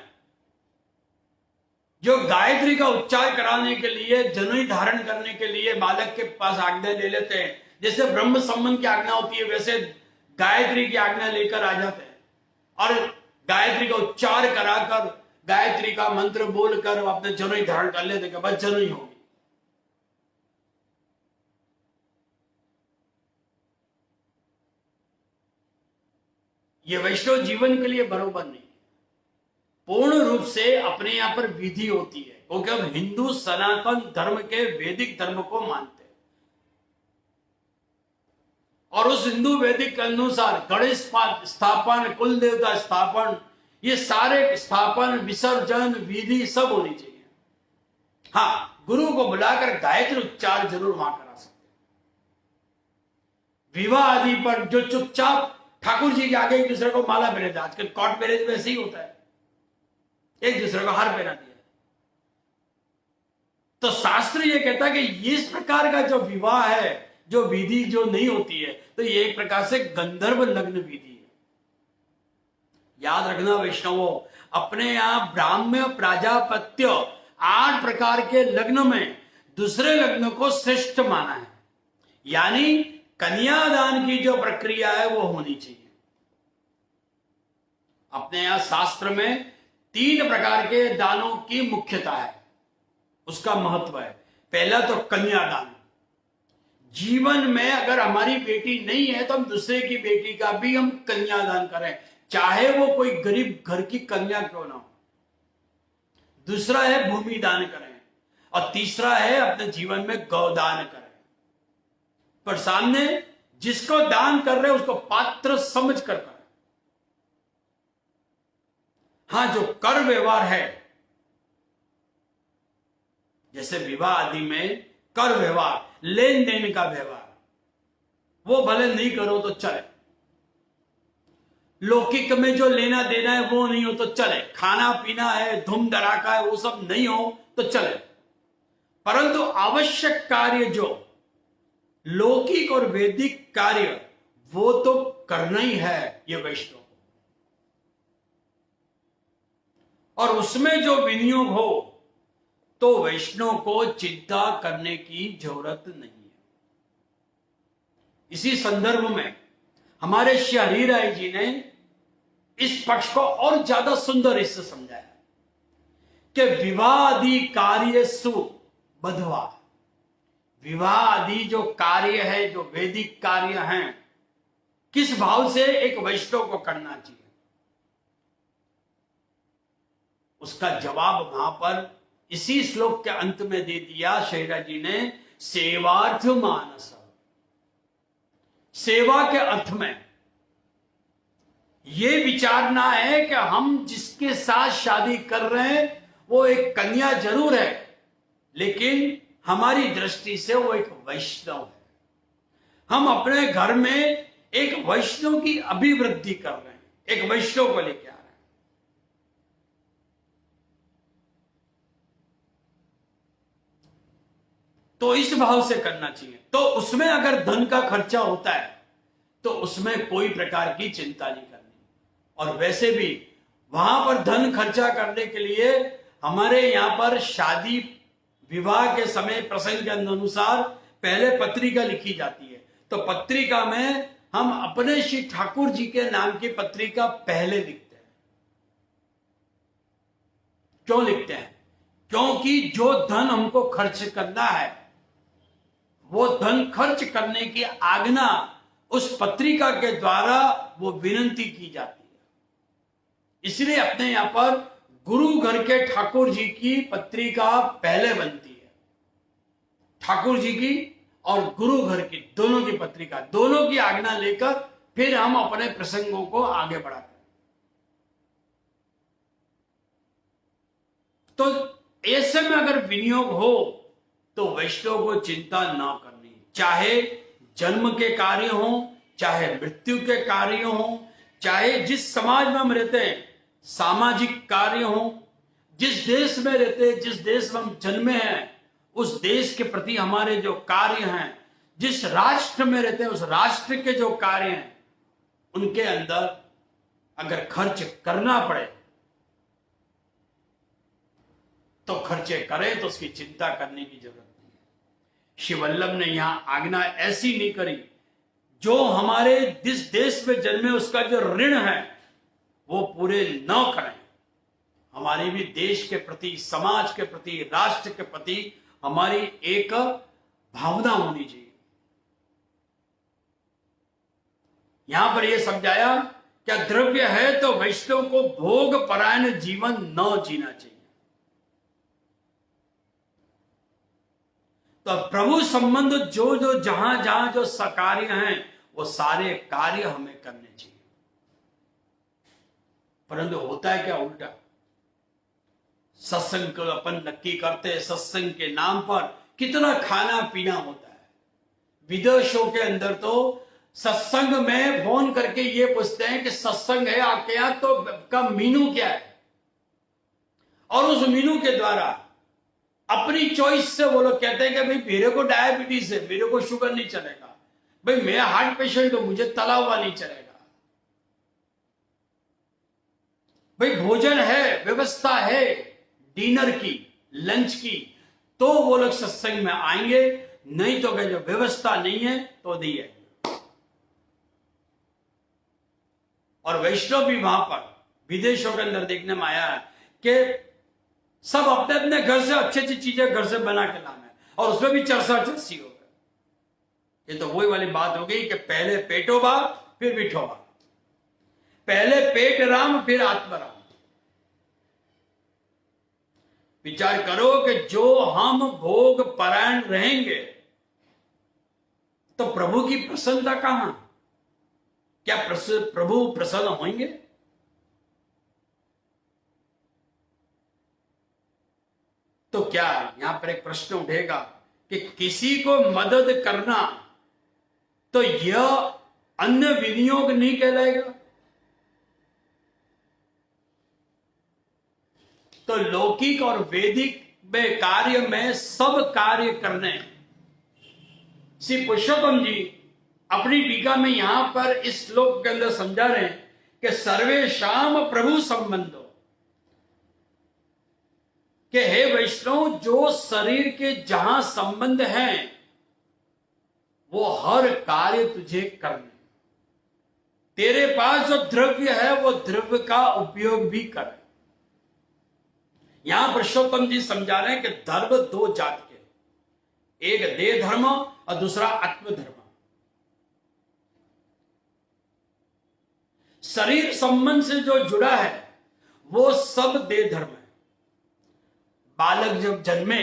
जो गायत्री का उच्चार कराने के लिए, जनेऊ धारण करने के लिए बालक के पास आज्ञा ले लेते हैं। जैसे ब्रह्म संबंध की आज्ञा होती है वैसे गायत्री की आज्ञा लेकर आ जाते हैं और गायत्री का उच्चार कराकर, गायत्री का मंत्र बोलकर अपने जनेऊ धारण कर लेते हैं, बस जनेऊ होगी। ये वैष्णव जीवन के लिए बरोबर नहीं। पूर्ण रूप से अपने यहां पर विधि होती है, क्योंकि हम हिंदू सनातन धर्म के वैदिक धर्म को मानते हैं और उस हिंदू वैदिक के अनुसार गणेश स्थापन, कुल देवता स्थापन, ये सारे स्थापन, विसर्जन, विधि सब होनी चाहिए। हाँ, गुरु को बुलाकर गायत्री उच्चार जरूर वहां करा सकते हैं। विवाह आदि पर जो चुपचाप ठाकुर जी के आगे एक दूसरे को माला पहने थे, आजकल कोर्ट मैरिज में ऐसे ही होता है, एक दूसरे को हार पहना दिया। तो शास्त्र ये कहता है कि इस प्रकार का जो विवाह है, जो विधि जो नहीं होती है, तो ये एक प्रकार से गंधर्व लग्न विधि है। याद रखना वैष्णवों, अपने यहां ब्राह्म्य, प्राजापत्य 8 प्रकार के लग्न में दूसरे लग्न को श्रेष्ठ माना है, यानी कन्यादान की जो प्रक्रिया है वो होनी चाहिए। अपने यहां शास्त्र में 3 प्रकार के दानों की मुख्यता है, उसका महत्व है। पहला तो कन्यादान। जीवन में अगर हमारी बेटी नहीं है तो हम दूसरे की बेटी का भी हम कन्यादान करें, चाहे वो कोई गरीब घर की कन्या क्यों ना हो। दूसरा है भूमि दान करें, और तीसरा है अपने जीवन में गौदान करें। पर सामने जिसको दान कर रहे हैं उसको पात्र समझ कर करें। हां, जो कर व्यवहार है, जैसे विवाह आदि में कर व्यवहार, लेन देन का व्यवहार, वो भले नहीं करो तो चले। लौकिक में जो लेना देना है वो नहीं हो तो चले, खाना पीना है, धूम धड़ाका है, वो सब नहीं हो तो चले। परंतु आवश्यक कार्य जो लौकिक और वैदिक कार्य, वो तो करना ही है ये वैष्णव को, और उसमें जो विनियोग हो तो वैष्णव को चिंता करने की जरूरत नहीं है। इसी संदर्भ में हमारे श्री हरिराय जी ने इस पक्ष को और ज्यादा सुंदर इससे समझाया कि विवादी कार्य सु बधवा, विवाह आदि जो कार्य है, जो वैदिक कार्य हैं, किस भाव से एक वैष्णव को करना चाहिए, उसका जवाब वहां पर इसी श्लोक के अंत में दे दिया शैरा जी ने, सेवार्थ मानस। सेवा के अर्थ में यह विचारना है कि हम जिसके साथ शादी कर रहे हैं वो एक कन्या जरूर है, लेकिन हमारी दृष्टि से वो एक वैष्णव है। हम अपने घर में एक वैष्णव की अभिवृद्धि कर रहे हैं, एक वैष्णव को लेकर आ रहे हैं। तो इस भाव से करना चाहिए। तो उसमें अगर धन का खर्चा होता है तो उसमें कोई प्रकार की चिंता नहीं करनी। और वैसे भी वहां पर धन खर्चा करने के लिए हमारे यहां पर शादी विवाह के समय प्रसंग के अनुसार पहले पत्रिका लिखी जाती है। तो पत्रिका में हम अपने श्री ठाकुर जी के नाम की पत्रिका पहले लिखते हैं। क्यों लिखते हैं? क्योंकि जो धन हमको खर्च करना है वो धन खर्च करने की आज्ञा उस पत्रिका के द्वारा वो विनंती की जाती है। इसलिए अपने यहां पर गुरु घर के ठाकुर जी की पत्रिका पहले बनती है। ठाकुर जी की और गुरु घर की दोनों की पत्रिका, दोनों की आज्ञा लेकर फिर हम अपने प्रसंगों को आगे बढ़ाते हैं। तो ऐसे में अगर विनियोग हो तो वैष्णव को चिंता ना करनी, चाहे जन्म के कार्य हो, चाहे मृत्यु के कार्य हो, चाहे जिस समाज में हम रहते हैं सामाजिक कार्य हो, जिस देश में रहते हैं, जिस देश में हम जन्मे हैं उस देश के प्रति हमारे जो कार्य हैं, जिस राष्ट्र में रहते हैं उस राष्ट्र के जो कार्य हैं, उनके अंदर अगर खर्च करना पड़े तो खर्चे करें, तो उसकी चिंता करने की जरूरत नहीं है। श्री वल्लभ ने यहां आज्ञा ऐसी नहीं करी, जो हमारे जिस देश में जन्मे उसका जो ऋण है वो पूरे न करें। हमारी भी देश के प्रति, समाज के प्रति, राष्ट्र के प्रति हमारी एक भावना होनी चाहिए। यहां पर यह समझाया क्या द्रव्य है तो वैष्णव को भोग परायण जीवन न जीना चाहिए। तो प्रभु संबंध जो जो जहां जहां जो कार्य हैं वो सारे कार्य हमें करने चाहिए। परंतु होता है क्या उल्टा, सत्संग को अपन नक्की करते हैं, सत्संग के नाम पर कितना खाना पीना होता है। विदेशों के अंदर तो सत्संग में फोन करके ये पूछते हैं कि सत्संग है आपके यहां तो का मीनू क्या है, और उस मीनू के द्वारा अपनी चॉइस से वो लोग कहते हैं कि भाई मेरे को डायबिटीज है, मेरे को शुगर नहीं चलेगा, भाई मैं हार्ट पेशेंट हूं, मुझे तला हुआ नहीं चलेगा, भाई भोजन है, व्यवस्था है डिनर की, लंच की, तो वो लोग सत्संग में आएंगे, नहीं तो जो व्यवस्था नहीं है तो नहीं है। और वैष्णव भी वहां पर विदेशों के अंदर देखने में आया है कि सब अपने अपने घर से अच्छी अच्छी चीजें घर से बना के लाना है, और उसमें भी चरसा चरसी हो गए। ये तो वही वाली बात हो गई कि पहले पेटोबा फिर विठोबा, पहले पेट राम फिर आत्मराम। विचार करो कि जो हम भोग परायण रहेंगे तो प्रभु की प्रसन्नता कहां? क्या प्रभु प्रसन्न होंगे? तो क्या यहां पर एक प्रश्न उठेगा कि किसी को मदद करना तो यह अन्य विनियोग नहीं कहलाएगा? तो लौकिक और वैदिक में कार्य में सब कार्य करने, श्री पुरुषोत्तम जी अपनी टीका में यहां पर इस श्लोक के अंदर समझा रहे हैं कि सर्वेशाम प्रभु संबंधो, कि हे वैष्णव, जो शरीर के जहां संबंध हैं वो हर कार्य तुझे करने, तेरे पास जो द्रव्य है वो द्रव्य का उपयोग भी कर। यहां पुरुषोत्तम जी समझा रहे हैं कि धर्म दो जात के, एक देह धर्म और दूसरा आत्मधर्म। शरीर संबंध से जो जुड़ा है वो सब देह धर्म है। बालक जब जन्मे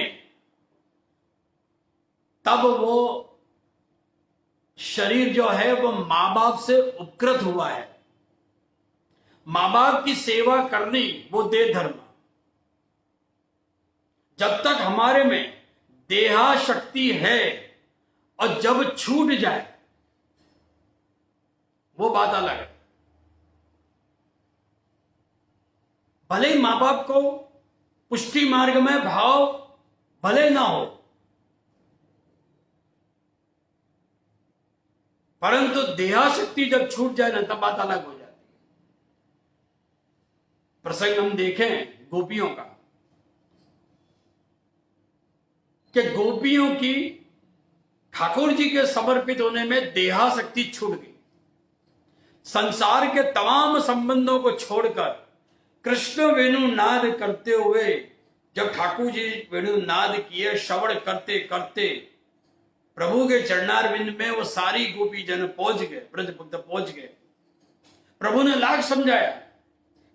तब वो शरीर जो है वो मां बाप से उपकृत हुआ है, मां बाप की सेवा करनी वो देह धर्म। जब तक हमारे में देहा शक्ति है और जब छूट जाए वो बात अलग है। भले ही मां बाप को पुष्टि मार्ग में भाव भले ना हो, परंतु देहाशक्ति जब छूट जाए ना तब बात अलग हो जाती है। प्रसंग हम देखें गोपियों का, कि गोपियों की ठाकुर जी के समर्पित होने में देहाशक्ति छूट गई। संसार के तमाम संबंधों को छोड़कर कृष्ण वेणु नाद करते हुए जब ठाकुर जी वेणु नाद किए, श्रवण करते करते प्रभु के चरणारविंद में वो सारी गोपी जन पहुंच गए, ब्रजपुत्र पहुंच गए। प्रभु ने लाख समझाया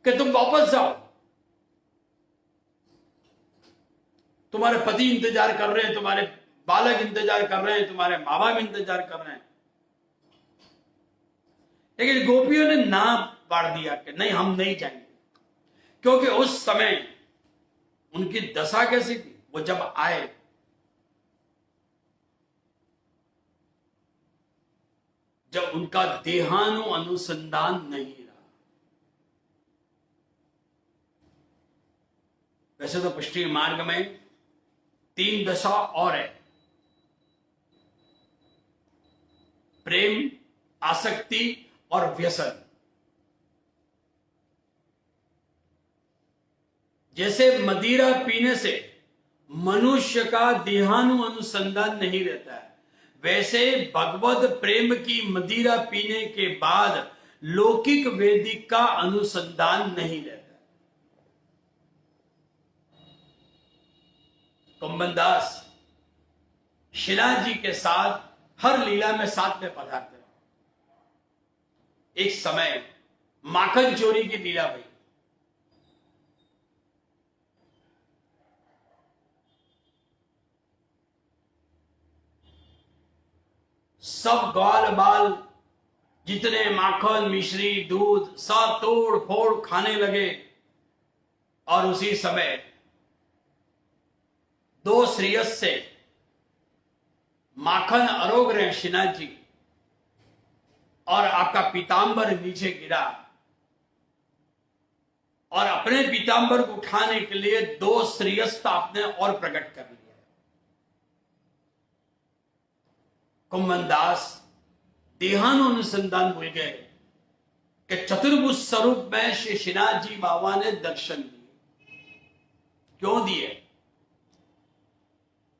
कि तुम वापस जाओ, तुम्हारे पति इंतजार कर रहे हैं, तुम्हारे बालक इंतजार कर रहे हैं, तुम्हारे माँ बाप इंतजार कर रहे हैं। लेकिन गोपियों ने ना पाड़ दिया कि नहीं, हम नहीं जाएंगे, क्योंकि उस समय उनकी दशा कैसी थी। वो जब आए जब उनका देहानु अनुसंधान नहीं रहा। वैसे तो पुष्टि मार्ग में 3 दशा और है, प्रेम, आसक्ति और व्यसन। जैसे मदिरा पीने से मनुष्य का देहानु अनुसंधान नहीं रहता है, वैसे भगवत प्रेम की मदिरा पीने के बाद लौकिक वैदिक का अनुसंधान नहीं रहता। कुंभनदास श्रीनाथ जी के साथ हर लीला में साथ में पधारते। एक समय माखन चोरी की लीला हुई। सब ग्वाल बाल जितने माखन, मिश्री, दूध सब तोड़ फोड़ खाने लगे। और उसी समय 2 श्रीयस से माखन अरोग रहे श्रीनाथ जी, और आपका पीतांबर नीचे गिरा, और अपने पीतांबर को उठाने के लिए 2 श्रीयस्ता आपने और प्रकट कर लिया। कुंभनदास देहानु अनुसंधान भूल गए कि चतुर्भुज स्वरूप में श्री श्रीनाथ जी बाबा ने दर्शन दिए। क्यों दिए?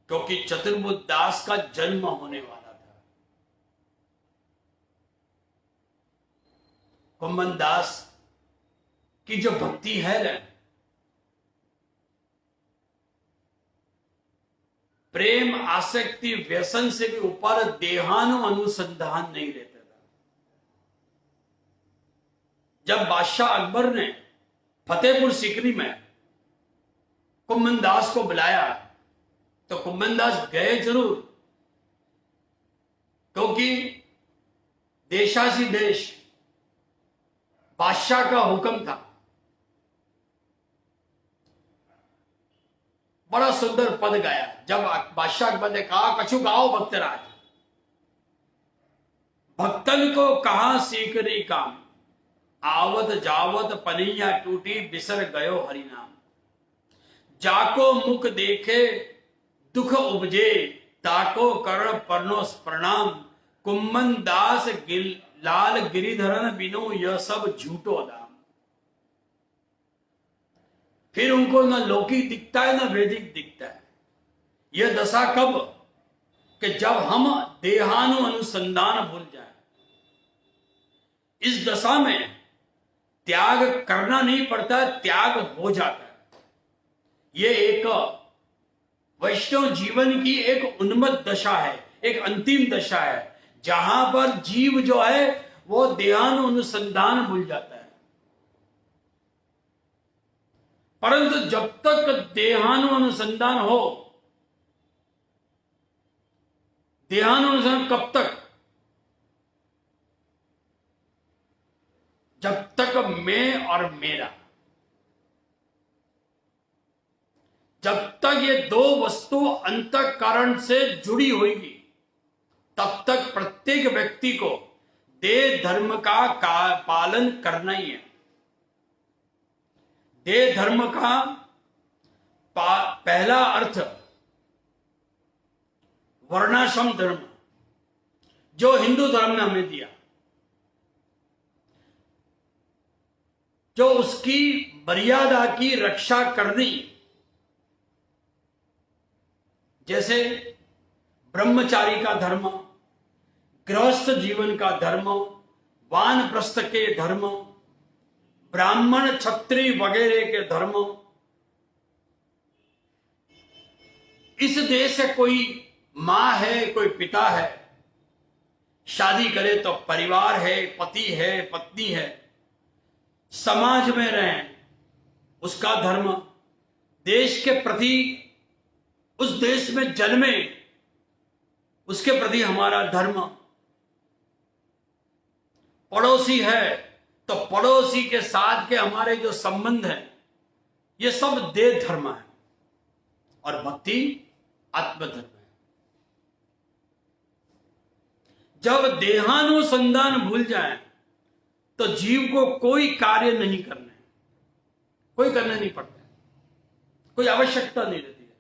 क्योंकि चतुर्भुज दास का जन्म होने वाला था। कुंभनदास की जो भक्ति है ना, प्रेम, आसक्ति, व्यसन से भी ऊपर देहानु अनुसंधान नहीं रहता था। जब बादशाह अकबर ने फतेहपुर सीकरी में कुम्भन दास को बुलाया तो कुम्भन दास गए जरूर, क्योंकि देशासी देश बादशाह का हुक्म था। बड़ा सुंदर पद गाया। जब बादशाह अकबर ने कहा कछु गाओ भक्तराज, भक्तन को कहा सीकरी काम, आवत जावत पनिया टूटी बिसर गयो हरि नाम। जाको मुख देखे दुख उपजे, ताको करण परनो प्रणाम। कुम्भन दास लाल गिरिधरन बिनो यह सब झूठो दाम। फिर उनको न लौकिक दिखता है न वैदिक दिखता है। यह दशा कब? कि जब हम देहानु अनुसंधान भूल जाए। इस दशा में त्याग करना नहीं पड़ता, त्याग हो जाता है। यह एक वैष्णव जीवन की एक उन्मत्त दशा है, एक अंतिम दशा है, जहां पर जीव जो है वो देहानु अनुसंधान भूल जाता है। परंतु जब तक देहानु अनुसंधान हो, देहानु अनुसंधान कब तक? जब तक मैं और मेरा, जब तक ये दो वस्तु अंतःकरण से जुड़ी होगी, तब तक प्रत्येक व्यक्ति को देह धर्म का पालन करना ही है। देह धर्म का पहला अर्थ वर्णाश्रम धर्म, जो हिंदू धर्म ने हमें दिया, जो उसकी मर्यादा की रक्षा करनी। जैसे ब्रह्मचारी का धर्म, गृहस्थ जीवन का धर्म, वानप्रस्थ के धर्म, ब्राह्मण क्षत्रिय वगैरह के धर्म। इस देश से कोई मां है, कोई पिता है, शादी करे तो परिवार है, पति है, पत्नी है, समाज में रहें, उसका धर्म, देश के प्रति, उस देश में जन्मे, उसके प्रति हमारा धर्म। पड़ोसी है तो पड़ोसी के साथ के हमारे जो संबंध हैं, ये सब देह धर्म है। और भक्ति आत्मधर्म है। जब देहानुसंधान भूल जाए तो जीव को कोई कार्य नहीं करना है, कोई करना नहीं पड़ता है, कोई आवश्यकता नहीं रहती है।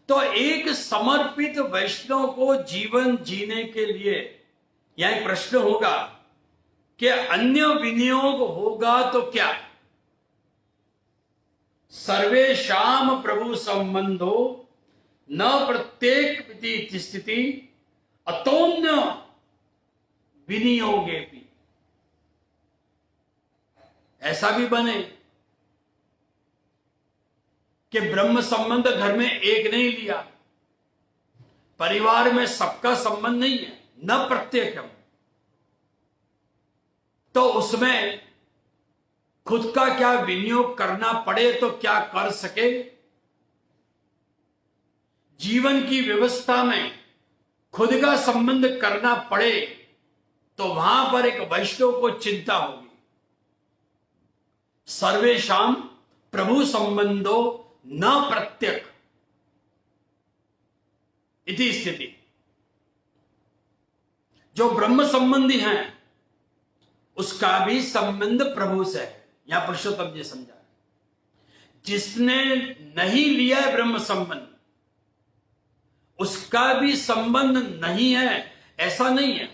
तो एक समर्पित वैष्णव को जीवन जीने के लिए यह प्रश्न होगा कि अन्य विनियोग होगा तो क्या? सर्वेशाम प्रभु संबंधो न प्रत्येक स्थिति अतोन्य विनियोगे भी। ऐसा भी बने कि ब्रह्म संबंध घर में एक नहीं लिया, परिवार में सबका संबंध नहीं है, न प्रत्येकम, तो उसमें खुद का क्या विनियोग करना पड़े तो क्या कर सके। जीवन की व्यवस्था में खुद का संबंध करना पड़े तो वहां पर एक वैष्णव को चिंता होगी। सर्वेशाम प्रभु संबंधो न प्रत्यक इति स्थिति। जो ब्रह्म संबंधी हैं उसका भी संबंध प्रभु से है। यहां पुरुषोत्तम जी समझा, जिसने नहीं लिया है ब्रह्म संबंध उसका भी संबंध नहीं है, ऐसा नहीं है।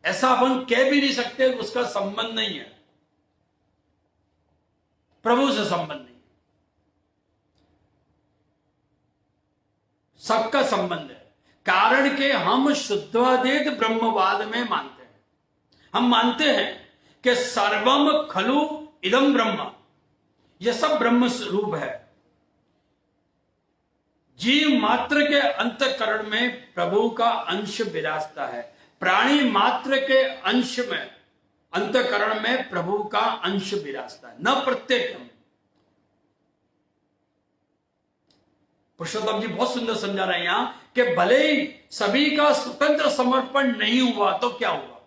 ऐसा अपन कह भी नहीं सकते उसका संबंध नहीं है, प्रभु से संबंध नहीं, सबका संबंध है। कारण के हम शुद्धाद्वैत ब्रह्मवाद में मानते हैं। हम मानते हैं कि सर्वम खलु इदम ब्रह्म, यह सब ब्रह्म स्वरूप है। जीव मात्र के अंतःकरण में प्रभु का अंश विराजता है, प्राणी मात्र के अंश में, अंतःकरण में प्रभु का अंश विराजता है, न प्रत्येक। पुरुषोत्तम जी बहुत सुंदर समझा रहे हैं यहां कि भले ही सभी का स्वतंत्र समर्पण नहीं हुआ तो क्या हुआ।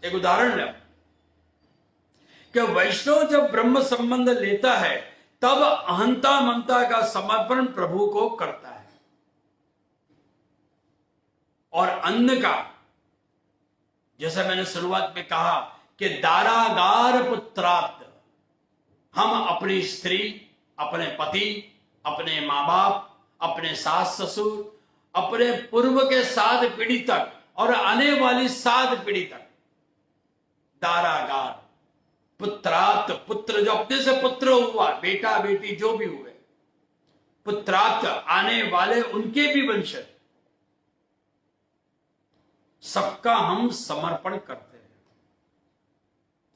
एक उदाहरण ले कि वैष्णव जब ब्रह्म संबंध लेता है तब अहंता ममता का समर्पण प्रभु को करता है, और अन्न का, जैसे मैंने शुरुआत में कहा कि दारागार पुत्राप्त, हम अपनी स्त्री, अपने पति, अपने मां बाप, अपने सास ससुर, अपने पूर्व के 7 पीढ़ी तक और आने वाली 7 पीढ़ी तक, दारागार पुत्राप्त, पुत्र जो अपने से पुत्र हुआ, बेटा बेटी जो भी हुए, पुत्राप्त आने वाले उनके भी वंशज, सबका हम समर्पण करते हैं,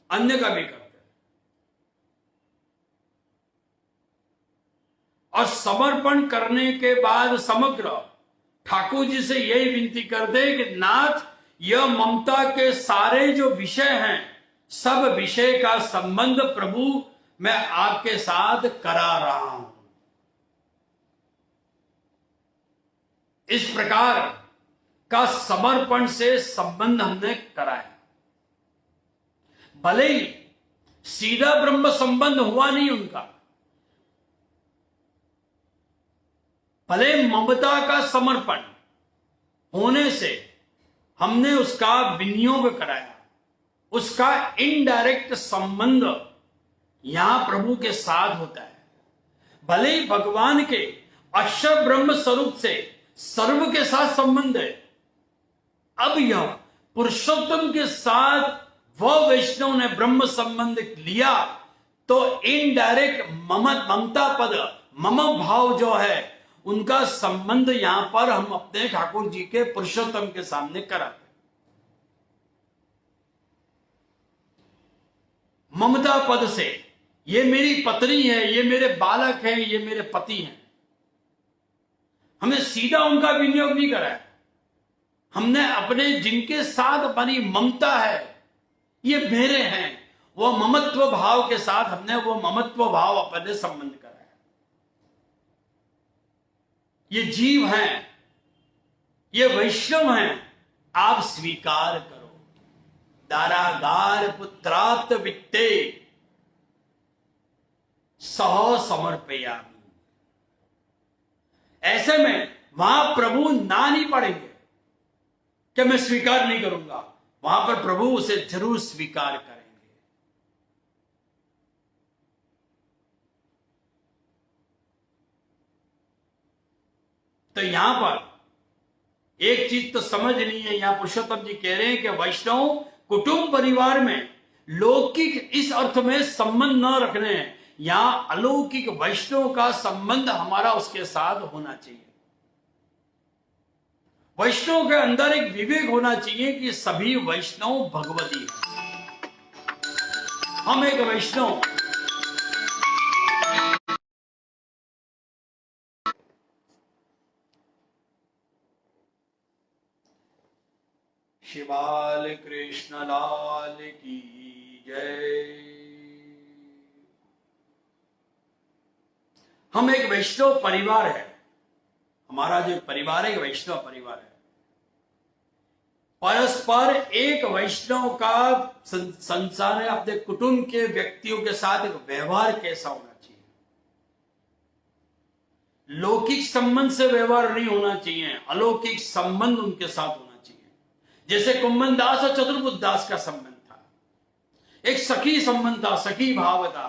अन्य का भी करते हैं। और समर्पण करने के बाद समग्र ठाकुर जी से यही विनती करते कि नाथ, यह ममता के सारे जो विषय हैं, सब विषय का संबंध प्रभु मैं आपके साथ करा रहा हूं। इस प्रकार का समर्पण से संबंध हमने कराया। भले ही सीधा ब्रह्म संबंध हुआ नहीं उनका, भले ममता का समर्पण होने से हमने उसका विनियोग कराया, उसका इनडायरेक्ट संबंध यहां प्रभु के साथ होता है। भले ही भगवान के अक्षर ब्रह्म स्वरूप से सर्व के साथ संबंध है, अब यह पुरुषोत्तम के साथ वह वैष्णव ने ब्रह्म संबंध लिया तो इनडायरेक्ट ममता पद, मम भाव जो है, उनका संबंध यहां पर हम अपने ठाकुर जी के पुरुषोत्तम के सामने कराते। ममता पद से ये मेरी पत्नी है, ये मेरे बालक है, ये मेरे पति हैं, हमने सीधा उनका विनियोग नहीं कराया। हमने अपने जिनके साथ बनी ममता है, ये मेरे हैं, वो ममत्व भाव के साथ हमने वो ममत्व भाव अपने संबंध कराया। ये जीव हैं, ये वैष्णव हैं, आप स्वीकार करो। दारागार पुत्रात वित्ते सह समर्पयामि। ऐसे में वहां प्रभु ना नहीं पड़ेंगे कि मैं स्वीकार नहीं करूंगा, वहां पर प्रभु उसे जरूर स्वीकार करेंगे। तो यहां पर एक चीज तो समझनी है, यहां पुरुषोत्तम जी कह रहे हैं कि वैष्णव कुटुंब परिवार में लौकिक इस अर्थ में संबंध न रखने हैं, यहां अलौकिक वैष्णव का संबंध हमारा उसके साथ होना चाहिए। वैष्णव के अंदर एक विवेक होना चाहिए कि सभी वैष्णव भगवती हैं। हम एक वैष्णव, शिवाल कृष्ण लाल की जय। हम एक वैष्णव परिवार है, हमारा जो परिवार है वैष्णव परिवार है। परस्पर एक वैष्णव का संसार है, अपने कुटुंब के व्यक्तियों के साथ एक व्यवहार कैसा होना चाहिए। लौकिक संबंध से व्यवहार नहीं होना चाहिए, अलौकिक संबंध उनके साथ होना चाहिए। जैसे कुंभन दास और चतुर्बुद्ध दास का संबंध था, एक सखी संबंध था, सखी भाव था।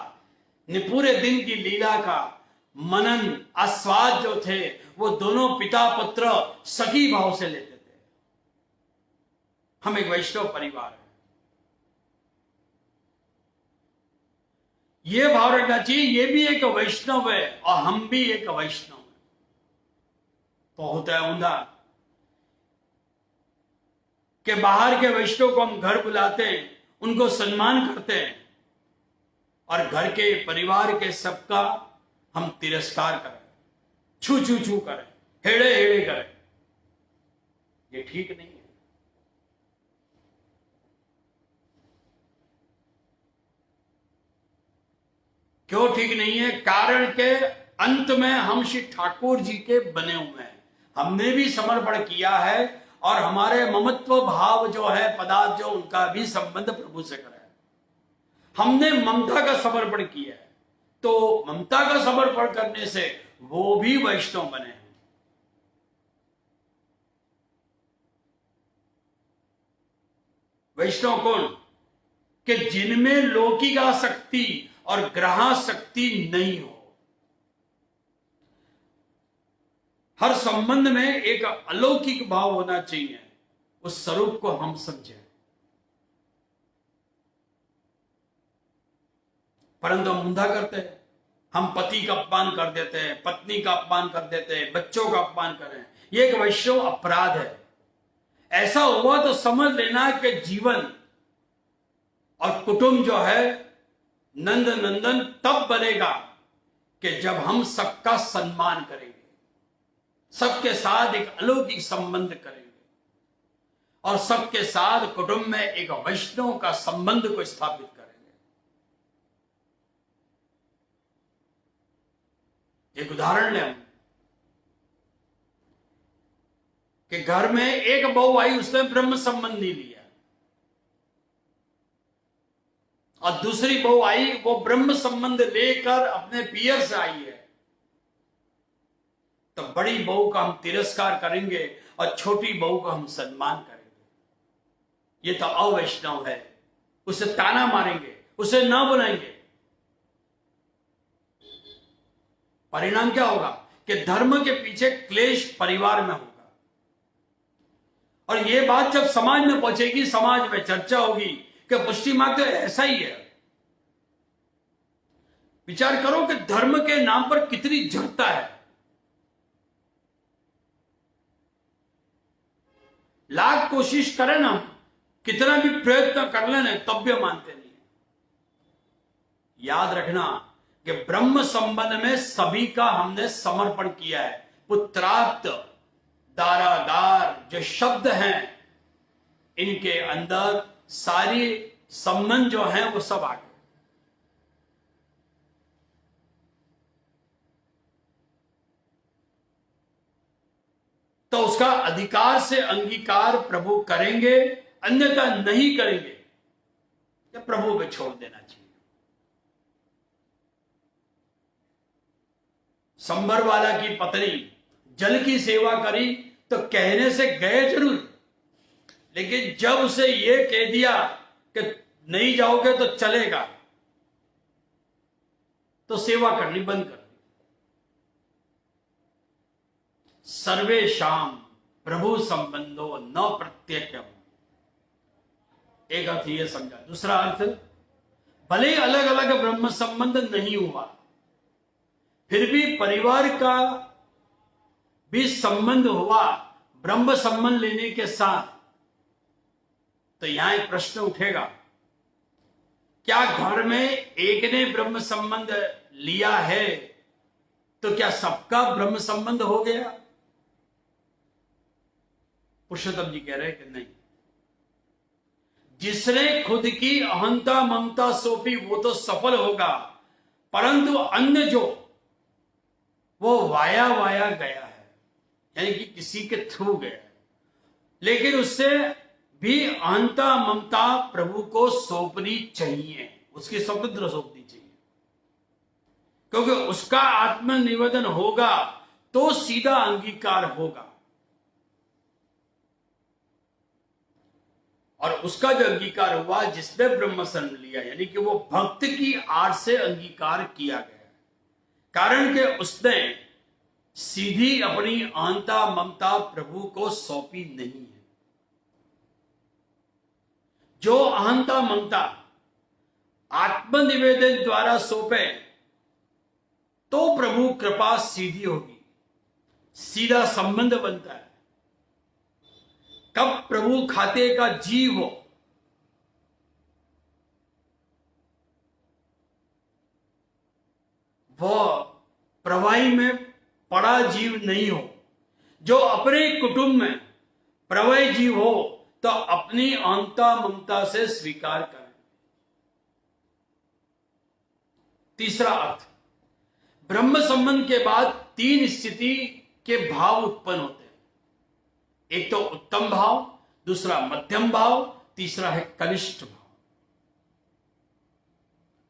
पूरे दिन की लीला का मनन आस्वाद जो थे वो दोनों पिता पुत्र सखी भाव से लेते थे। हम एक वैष्णव परिवार है, ये भाव रखना चाहिए, ये भी एक वैष्णव है और हम भी एक वैष्णव है। तो होता है ऊंधा कि बाहर के वैष्णव को हम घर बुलाते हैं, उनको सम्मान करते हैं, और घर के परिवार के सबका हम तिरस्कार करें, छू छू छू करें, हेड़े हेड़े करें। ये ठीक नहीं है। क्यों ठीक नहीं है? कारण के अंत में हम श्री ठाकुर जी के बने हुए हैं। हमने भी समर्पण किया है और हमारे ममत्व भाव जो है पदार्थ जो उनका भी संबंध प्रभु से करा है। हमने ममता का समर्पण किया है, तो ममता का समर्पण करने से वो भी वैष्णव बने हैं। वैष्णव कौन? कि जिनमें लौकिक आसक्ति और ग्रहासक्ति नहीं हो। हर संबंध में एक अलौकिक भाव होना चाहिए, उस स्वरूप को हम समझें। परंतु हम मुंधा करते हैं, हम पति का अपमान कर देते हैं, पत्नी का अपमान कर देते हैं, बच्चों का अपमान कर रहे हैं। यह एक वैष्णव अपराध है। ऐसा हुआ तो समझ लेना कि जीवन और कुटुंब जो है नंद नंदन तब बनेगा कि जब हम सबका सम्मान करेंगे, सबके साथ एक अलौकिक संबंध करेंगे और सबके साथ कुटुंब में एक वैष्णव का संबंध को स्थापित करेंगे। एक उदाहरण लें कि घर में एक बहू आई, उसने ब्रह्म संबंध नहीं लिया, और दूसरी बहू आई, वो ब्रह्म संबंध लेकर अपने पियर से आई है, तो बड़ी बहू का हम तिरस्कार करेंगे और छोटी बहू का हम सम्मान करेंगे। ये तो अवैष्णव है। उसे ताना मारेंगे, उसे ना बुलाएंगे। परिणाम क्या होगा कि धर्म के पीछे क्लेश परिवार में होगा, और यह बात जब समाज में पहुंचेगी, समाज में चर्चा होगी कि पुष्टि मार्ग तो ऐसा ही है। विचार करो कि धर्म के नाम पर कितनी जड़ता है। लाख कोशिश करें ना, कितना भी प्रयत्न कर लेना, तब भी मानते नहीं। याद रखना कि ब्रह्म संबंध में सभी का हमने समर्पण किया है। पुत्राप्त, दारादार जो शब्द हैं, इनके अंदर सारी संबंध जो हैं वो सब आ गए। तो उसका अधिकार से अंगीकार प्रभु करेंगे, अन्यथा नहीं करेंगे तो प्रभु पे छोड़ देना चाहिए। संबर वाला की पत्नी जल की सेवा करी तो कहने से गए जरूर, लेकिन जब उसे यह कह दिया कि नहीं जाओगे तो चलेगा, तो सेवा करनी बंद कर दी। सर्वेशाम प्रभु संबंधो न प्रत्यक्ष, एक अर्थ यह समझा। दूसरा अर्थ, भले अलग अलग ब्रह्म संबंध नहीं हुआ, फिर भी परिवार का भी संबंध हुआ ब्रह्म संबंध लेने के साथ। तो यहां एक प्रश्न उठेगा, क्या घर में एक ने ब्रह्म संबंध लिया है तो क्या सबका ब्रह्म संबंध हो गया? पुरुषोत्तम जी कह रहे हैं कि नहीं। जिसने खुद की अहंता ममता सौंपी वो तो सफल होगा, परंतु अन्य जो वो वाया वाया गया है, यानी कि किसी के थ्रू गया है, लेकिन उससे भी अहंता ममता प्रभु को सौंपनी चाहिए, उसकी स्वतंत्र सौंपनी चाहिए, क्योंकि उसका आत्मनिवेदन होगा तो सीधा अंगीकार होगा। और उसका जो अंगीकार हुआ, जिसने ब्रह्म शरण लिया, यानी कि वो भक्त की आड़ से अंगीकार किया गया, कारण कि उसने सीधी अपनी अहंता ममता प्रभु को सौंपी नहीं है। जो अहंता ममता आत्मनिवेदन द्वारा सौंपे तो प्रभु कृपा सीधी होगी, सीधा संबंध बनता है। कब प्रभु खाते का जीव हो, वह प्रवाही में पड़ा जीव नहीं हो। जो अपने कुटुंब में प्रवाही जीव हो तो अपनी अहंता ममता से स्वीकार करें। तीसरा अर्थ, ब्रह्म संबंध के बाद तीन स्थिति के भाव उत्पन्न होते हैं। एक तो उत्तम भाव, दूसरा मध्यम भाव, तीसरा है कनिष्ठ भाव।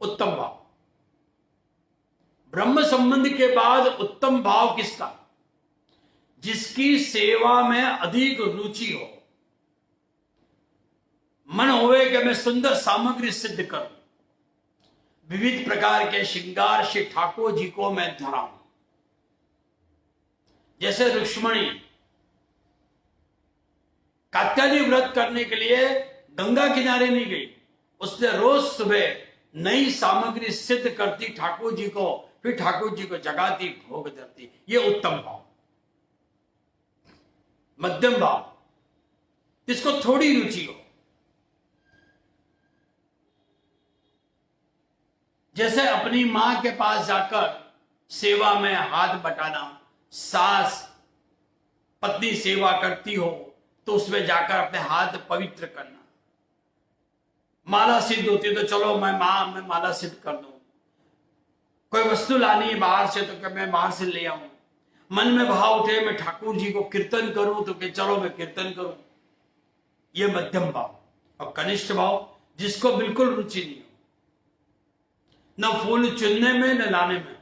उत्तम भाव, ब्रह्म संबंध के बाद उत्तम भाव किसका? जिसकी सेवा में अधिक रुचि हो, मन होवे कि मैं सुंदर सामग्री सिद्ध करूं, विविध प्रकार के श्रृंगार श्री ठाकुर जी को मैं धराऊं। जैसे रुक्ष्मणी कात्यायनी व्रत करने के लिए गंगा किनारे नहीं गई, उसने रोज सुबह नई सामग्री सिद्ध करती ठाकुर जी को, फिर ठाकुर जी को जगाती, भोग धरती। ये उत्तम भाव। मध्यम भाव, जिसको थोड़ी रुचि हो, जैसे अपनी मां के पास जाकर सेवा में हाथ बटाना, सास पत्नी सेवा करती हो तो उसमें जाकर अपने हाथ पवित्र करना। माला सिद्ध होती है तो चलो मैं माला सिद्ध कर दूं। कोई वस्तु लानी है बाहर से तो क्या मैं बाहर से ले आऊं। मन में भाव उठे मैं ठाकुर जी को कीर्तन करूं तो क्या चलो मैं कीर्तन करूं। यह मध्यम भाव। और कनिष्ठ भाव, जिसको बिल्कुल रुचि नहीं हो, न फूल चुनने में, न लाने में,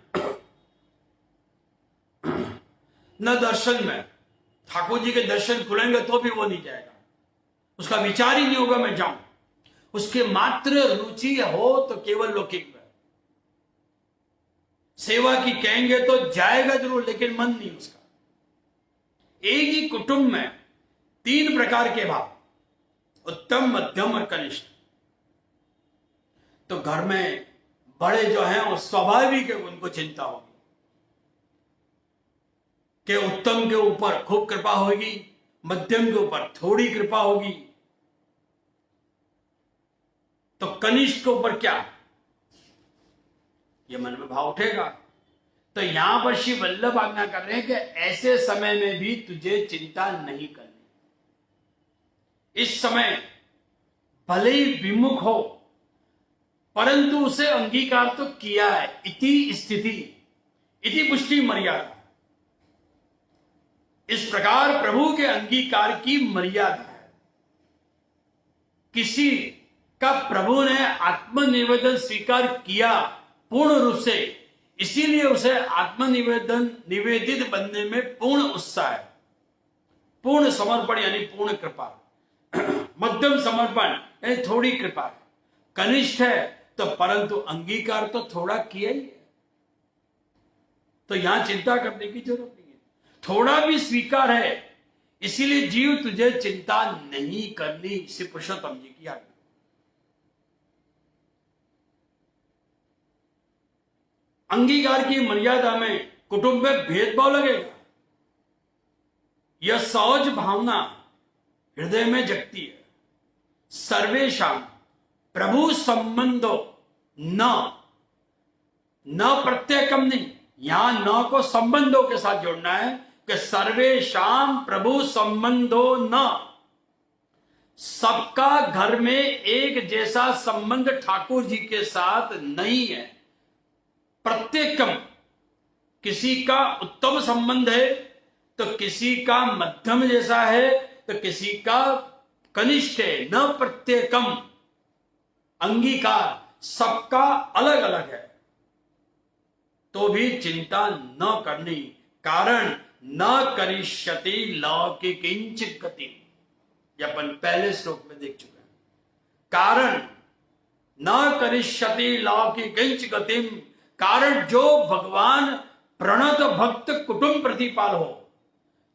न दर्शन में। ठाकुर जी के दर्शन खुलेंगे तो भी वो नहीं जाएगा, उसका विचार ही नहीं होगा मैं जाऊं। उसके मात्र रुचि हो तो केवल लौकिक में। सेवा की कहेंगे तो जाएगा जरूर, लेकिन मन नहीं उसका। एक ही कुटुंब में तीन प्रकार के भाव, उत्तम, मध्यम और कनिष्ठ। तो घर में बड़े जो हैं वो स्वाभाविक है उनको चिंता होगी कि उत्तम के ऊपर खूब कृपा होगी, मध्यम के ऊपर थोड़ी कृपा होगी, तो कनिष्ठ के ऊपर क्या, ये मन में भाव उठेगा। तो यहां पर श्री वल्लभ आज्ञा कर रहे हैं कि ऐसे समय में भी तुझे चिंता नहीं करनी। इस समय भले ही विमुख हो परंतु उसे अंगीकार तो किया है। इति स्थिति, इति पुष्टि मर्यादा। इस प्रकार प्रभु के अंगीकार की मर्यादा है। किसी का प्रभु ने आत्मनिवेदन स्वीकार किया पूर्ण रूप से, इसीलिए उसे आत्मनिवेदन निवेदित बनने में पूर्ण उत्साह है, पूर्ण समर्पण यानी पूर्ण कृपा, मध्यम समर्पण यानी थोड़ी कृपा, कनिष्ठ है तो परंतु अंगीकार तो थोड़ा किया ही है। तो यहां चिंता करने की जरूरत नहीं है, थोड़ा भी स्वीकार है, इसीलिए जीव तुझे चिंता नहीं करनी। श्री पुरुषोत्तम जी की आज्ञा। अंगीकार की मर्यादा में कुटुंब में भेदभाव लगेगा, यह सहज भावना हृदय में जगती है। सर्वेशाम प्रभु संबंधो न प्रत्येकम नहीं, यहां न को संबंधों के साथ जोड़ना है कि सर्वेशाम प्रभु संबंधो न, सबका घर में एक जैसा संबंध ठाकुर जी के साथ नहीं है। प्रत्येकम, किसी का उत्तम संबंध है तो किसी का मध्यम जैसा है तो किसी का कनिष्ठ है। न प्रत्येकम, अंगीकार सबका अलग अलग है, तो भी चिंता न करनी। कारण न करिष्यति लौकिकिंच गति, ये अपन पहले श्लोक में देख चुके हैं। कारण न करिष्यति लौकिकिंच गतिम, कारण जो भगवान प्रणत भक्त कुटुंब प्रतिपाल हो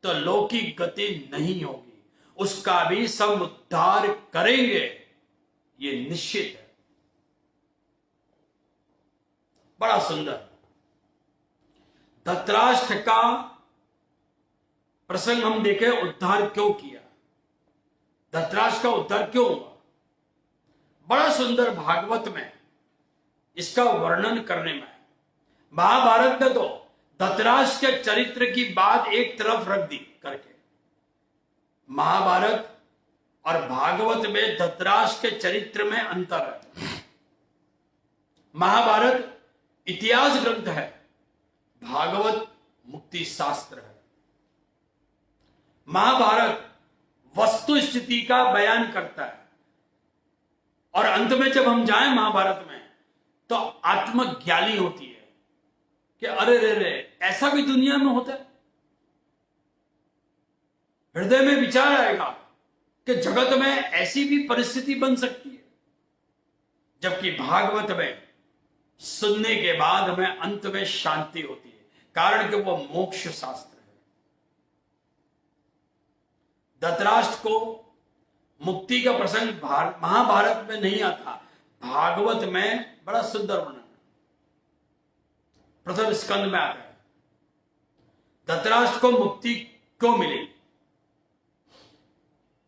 तो लौकिक गति नहीं होगी, उसका भी सब उद्धार करेंगे, ये निश्चित है। बड़ा सुंदर धतराष्ट्र का प्रसंग हम देखें, उद्धार क्यों किया, धतराष्ट्र का उद्धार क्यों हुआ। बड़ा सुंदर भागवत में इसका वर्णन करने में, महाभारत ने तो धतराष्ट्र के चरित्र की बात एक तरफ रख दी करके, महाभारत और भागवत में धतराष्ट्र के चरित्र में अंतर है। महाभारत इतिहास ग्रंथ है, भागवत मुक्ति शास्त्र है। महाभारत वस्तु स्थिति का बयान करता है, और अंत में जब हम जाएं महाभारत में तो आत्मज्ञानी होती है कि अरे रे रे, ऐसा भी दुनिया में होता है। हृदय में विचार आएगा कि जगत में ऐसी भी परिस्थिति बन सकती है। जबकि भागवत में सुनने के बाद हमें अंत में शांति होती है, कारण कि वो मोक्ष शास्त्र है। धृतराष्ट्र को मुक्ति का प्रसंग महाभारत में नहीं आता, भागवत में बड़ा सुंदर वर्णन है, प्रथम स्कंद में आता है। धृतराष्ट्र को मुक्ति क्यों मिली,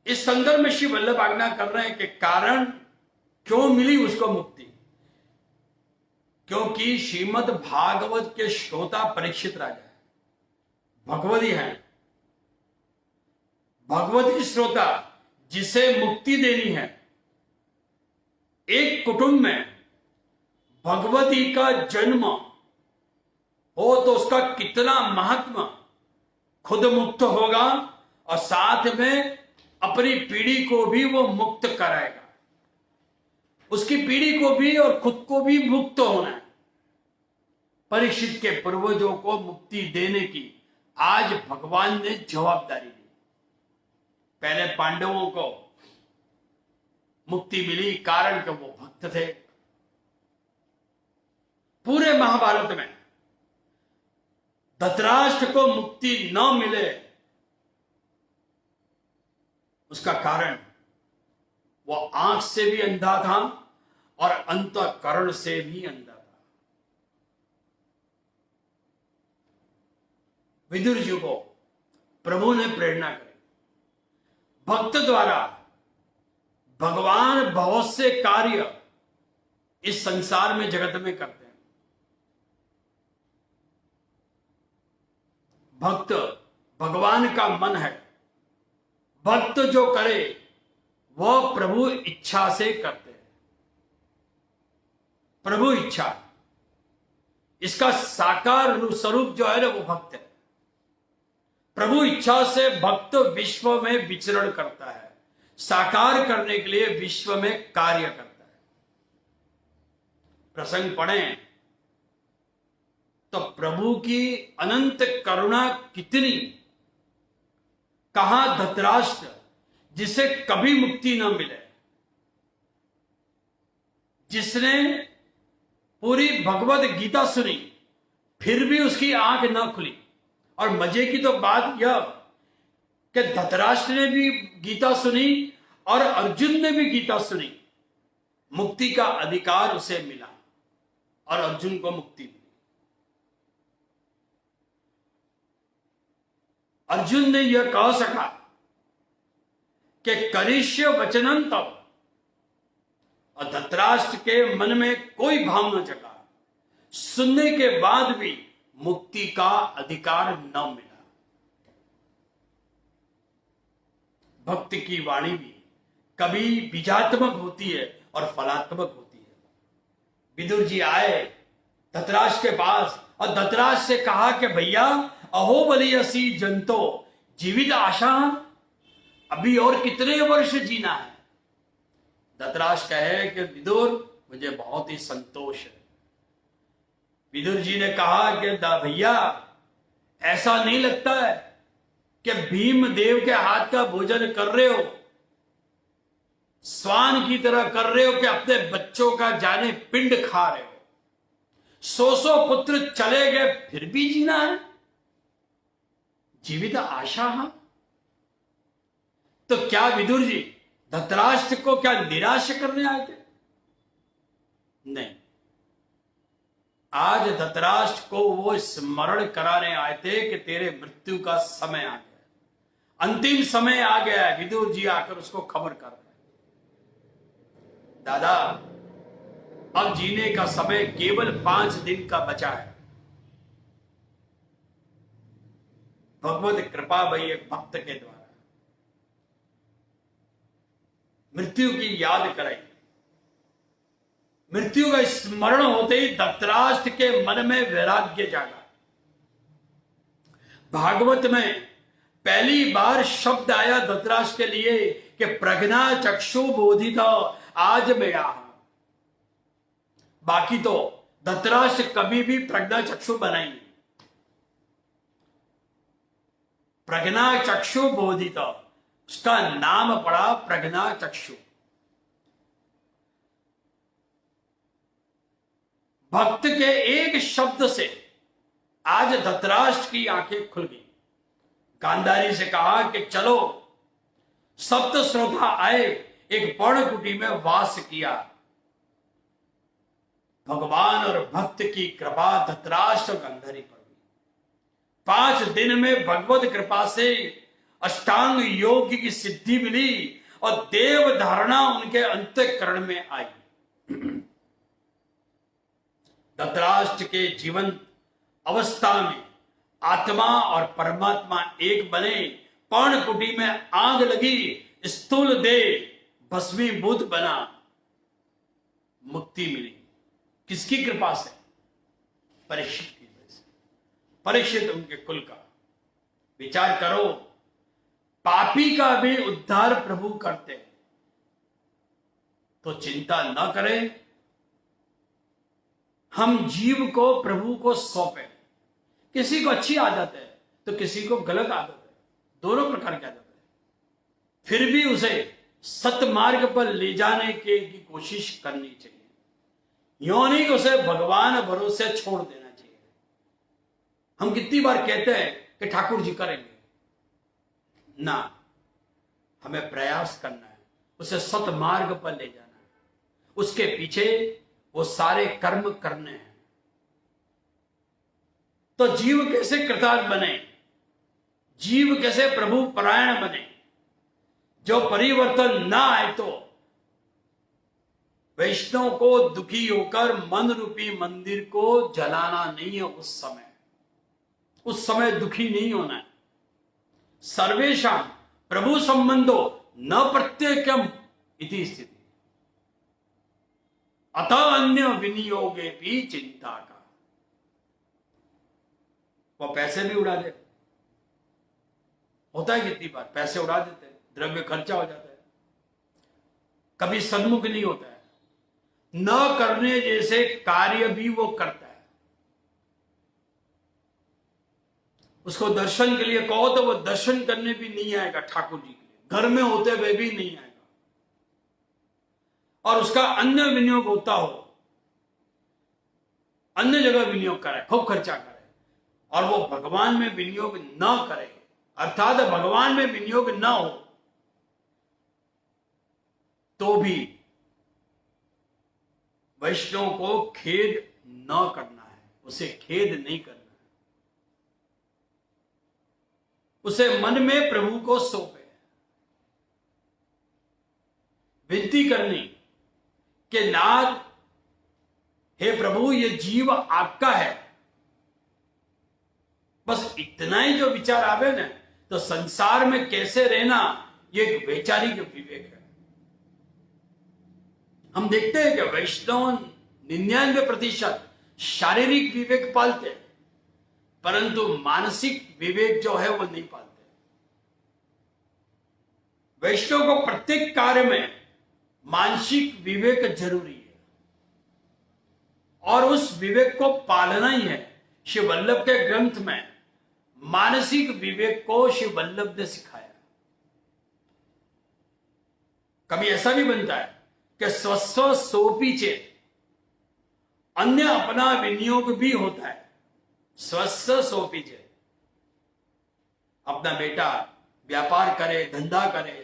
इस संदर्भ में श्री वल्लभ आज्ञा कर रहे हैं कि कारण क्यों मिली उसको मुक्ति। क्योंकि श्रीमद् भागवत के श्रोता परीक्षित राजा है, भगवती हैं, भगवती श्रोता जिसे मुक्ति देनी है। एक कुटुंब में भगवती का जन्म हो तो उसका कितना महत्व, खुद मुक्त होगा और साथ में अपनी पीढ़ी को भी वो मुक्त कराएगा। उसकी पीढ़ी को भी और खुद को भी मुक्त होना है। परीक्षित के पूर्वजों को मुक्ति देने की आज भगवान ने जवाबदारी दी। पहले पांडवों को मुक्ति मिली कारण कि वो भक्त थे। पूरे महाभारत में धृतराष्ट्र को मुक्ति न मिले, उसका कारण वो आंख से भी अंधा था और अंतःकरण से भी अंधा था। विदुर जी को प्रभु ने प्रेरणा करी, भक्त द्वारा भगवान बहुत से कार्य इस संसार में जगत में करते हैं। भक्त भगवान का मन है, भक्त जो करे वह प्रभु इच्छा से करते हैं। प्रभु इच्छा, इसका साकार स्वरूप जो है ना वो भक्त है। प्रभु इच्छा से भक्त विश्व में विचरण करता है, साकार करने के लिए विश्व में कार्य करता है। प्रसंग पढ़ें तो प्रभु की अनंत करुणा कितनी। कहा धृतराष्ट्र जिसे कभी मुक्ति न मिले, जिसने पूरी भगवत गीता सुनी फिर भी उसकी आंख न खुली। और मजे की तो बात यह कि धृतराष्ट्र ने भी गीता सुनी और अर्जुन ने भी गीता सुनी, मुक्ति का अधिकार उसे मिला और अर्जुन को मुक्ति मिली। अर्जुन ने यह कह सका कि करिष्य वचनं तव, और धृतराष्ट्र के मन में कोई भाव न जगा, सुनने के बाद भी मुक्ति का अधिकार न मिला। भक्ति की वाणी भी कभी बीजात्मक होती है और फलात्मक होती है। विदुर जी आए धृतराष्ट्र के पास और धृतराष्ट्र से कहा कि भैया अहो बलियसी जंतो जीवित आशा, अभी और कितने वर्ष जीना है। धृतराष्ट्र कहे कि विदुर मुझे बहुत ही संतोष है। विदुर जी ने कहा कि भैया ऐसा नहीं लगता है कि भीम देव के हाथ का भोजन कर रहे हो, स्वान की तरह कर रहे हो कि अपने बच्चों का जाने पिंड खा रहे हो। 100 पुत्र चले गए फिर भी जीना है, जीवित आशा है। तो क्या विदुर जी धृतराष्ट्र को क्या निराश करने आए थे? नहीं, आज धृतराष्ट्र को वो स्मरण कराने आए थे कि तेरे मृत्यु का समय आ गया, अंतिम समय आ गया है। विदुर जी आकर उसको खबर कर रहे हैं, दादा अब जीने का समय केवल 5 दिन का बचा है। भगवत कृपा भई एक भक्त के द्वारा मृत्यु की याद कराई। मृत्यु का स्मरण होते ही धृतराष्ट्र के मन में वैराग्य जागा। भागवत में पहली बार शब्द आया धृतराष्ट्र के लिए कि प्रज्ञा चक्षु बोधित आज मैं यहाँ। बाकी तो धृतराष्ट्र कभी भी प्रज्ञा चक्षु बनाई नहीं। प्रज्ञा चक्षु बोधित, उसका नाम पड़ा प्रज्ञा चक्षु। भक्त के एक शब्द से आज धृतराष्ट्र की आंखें खुल गई। गांधारी से कहा कि चलो, सप्त श्रोता आए, एक पर्णकुटी में वास किया। भगवान और भक्त की कृपा धृतराष्ट्र गांधारी पर हुई। 5 दिन में भगवत कृपा से अष्टांग योग की सिद्धि मिली और देव धारणा उनके अंतःकरण में आई। धृतराष्ट्र के जीवन अवस्था में आत्मा और परमात्मा एक बने। पर्णकुटी में आग लगी, स्थूल देह भस्मीभूत बना, मुक्ति मिली। किसकी कृपा से? परीक्षित की वजह से। परीक्षित उनके कुल का। विचार करो, पापी का भी उद्धार प्रभु करते तो चिंता न करें। हम जीव को प्रभु को सौंपे। किसी को अच्छी आदत है तो किसी को गलत आदत है, दोनों प्रकार की आदत है, फिर भी उसे सतमार्ग पर ले जाने की कोशिश करनी चाहिए। यूं नहीं कि उसे भगवान भरोसे छोड़ देना चाहिए। हम कितनी बार कहते हैं कि ठाकुर जी करेंगे ना, हमें प्रयास करना है, उसे सतमार्ग पर ले जाना है, उसके पीछे वो सारे कर्म करने हैं। तो जीव कैसे कृतार्थ बने, जीव कैसे प्रभु परायण बने? जो परिवर्तन ना आए तो वैष्णव को दुखी होकर मन रूपी मंदिर को जलाना नहीं है। उस समय दुखी नहीं होना है। सर्वेषां प्रभु संबंधो न प्रत्येकम इति स्थिति, अतः अन्य विनियोगे भी चिंता का। वो पैसे भी उड़ा दे, होता है कितनी बार पैसे उड़ा देते हैं, द्रव्य खर्चा हो जाता है, कभी सन्मुख नहीं होता है। न करने जैसे कार्य भी वो करता है। उसको दर्शन के लिए कहो तो वो दर्शन करने भी नहीं आएगा ठाकुर जी के लिए, घर में होते हुए भी नहीं आएगा। और उसका अन्य विनियोग होता हो, अन्य जगह विनियोग करे, खूब खर्चा करे, और वो भगवान में विनियोग न करे, अर्थात भगवान में विनियोग न हो, तो भी वैष्णव को खेद न करना है, उसे खेद नहीं करना है। उसे मन में प्रभु को सौंपे, विनती करनी कि नाथ, हे प्रभु, ये जीव आपका है। बस इतना ही जो विचार आवे ना, तो संसार में कैसे रहना, ये एक वैचारिक विवेक है। हम देखते हैं कि वैष्णव 99% शारीरिक विवेक पालते हैं, परंतु मानसिक विवेक जो है वो नहीं पालते। वैष्णव को प्रत्येक कार्य में मानसिक विवेक जरूरी है, और उस विवेक को पालना ही है। श्री वल्लभ के ग्रंथ में मानसिक विवेक को श्री वल्लभ ने सिखाया। कभी ऐसा भी बनता है कि स्वस्व सोपी चेत, अन्य अपना विनियोग भी होता है। स्वस्व सोपी चेत, अपना बेटा व्यापार करे, धंधा करे,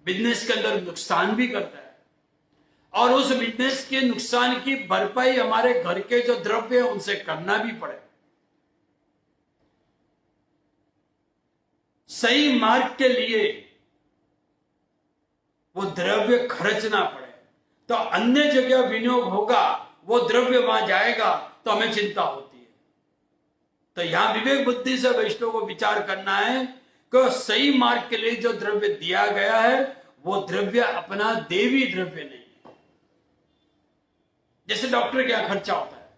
बिजनेस के अंदर नुकसान भी करता है, और उस बिजनेस के नुकसान की भरपाई हमारे घर के जो द्रव्य है उनसे करना भी पड़े। सही मार्ग के लिए वो द्रव्य खर्चना पड़े, तो अन्य जगह विनियोग होगा, वो द्रव्य वहां जाएगा, तो हमें चिंता होती है। तो यहां विवेक बुद्धि से वैष्णव को विचार करना है कि सही मार्ग के लिए जो द्रव्य दिया गया है वो द्रव्य अपना देवी द्रव्य नहीं है। जैसे डॉक्टर के यहां खर्चा होता है,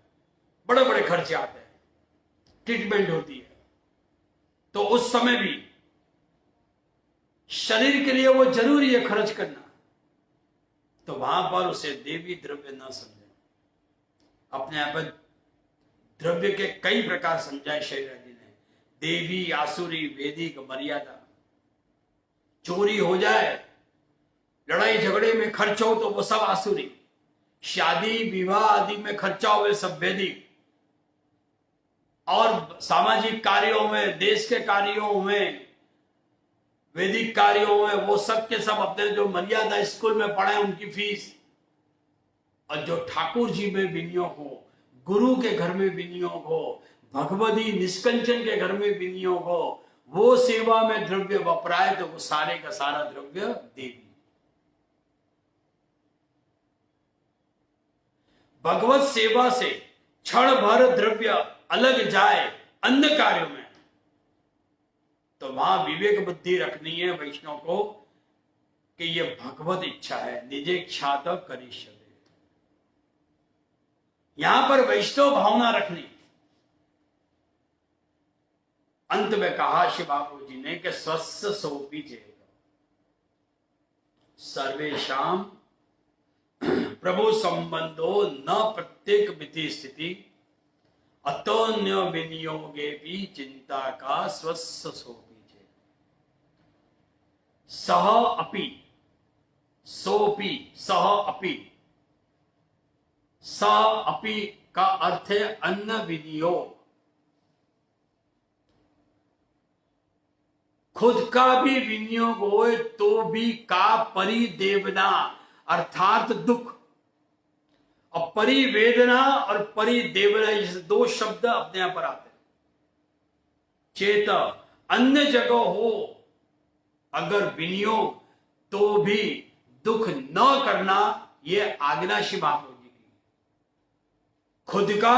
बड़े बड़े खर्चे आते हैं, ट्रीटमेंट होती है, तो उस समय भी शरीर के लिए वो जरूरी है खर्च करना, तो वहां पर उसे देवी द्रव्य न समझे। अपने यहाँ पर द्रव्य के कई प्रकार समझाए शरीर जी ने, देवी, आसुरी, वैदिक, मर्यादा। चोरी हो जाए, लड़ाई झगड़े में खर्च हो तो वो सब आसुरी, शादी विवाह आदि में खर्चा हो वे सब वैदिक, और सामाजिक कार्यों में, देश के कार्यों में, वैदिक कार्यों में वो सब के सब अपने जो मर्यादा स्कूल में पढ़े उनकी फीस, और जो ठाकुर जी में विनियोग हो, गुरु के घर में विनियोग हो, भगवती निष्कंचन के घर में विनियोग हो, वो सेवा में द्रव्य वपराए तो वो सारे का सारा द्रव्य देवी। भगवत सेवा से क्षण भर द्रव्य अलग जाए अन्य कार्यों में, तो वहां विवेक बुद्धि रखनी है वैष्णव को कि ये भगवत इच्छा है, निजे इच्छा तो करिष्यते। यहां पर वैष्णव भावना रखनी। अंत में कहा श्री बाबू जी ने कि स्वस्य सोपी चेत सर्वेशाम प्रभु संबंधो न प्रत्येक विधि स्थिति अतोन्य विनियोगे भी चिंता का स्वस्य सोपी चेत सह अपि सोपी सह अपि स अपि का अर्थ है अन्न विनियोग। खुद का भी विनियोग हो तो भी का परिदेवना अर्थात दुख, और परिवेदना और परिदेवना ये दो शब्द अपने यहां पर आते हैं। चेत अन्य जगह हो अगर विनियोग तो भी दुख न करना, ये आज्ञा श्री महाप्रभु जी की। खुद का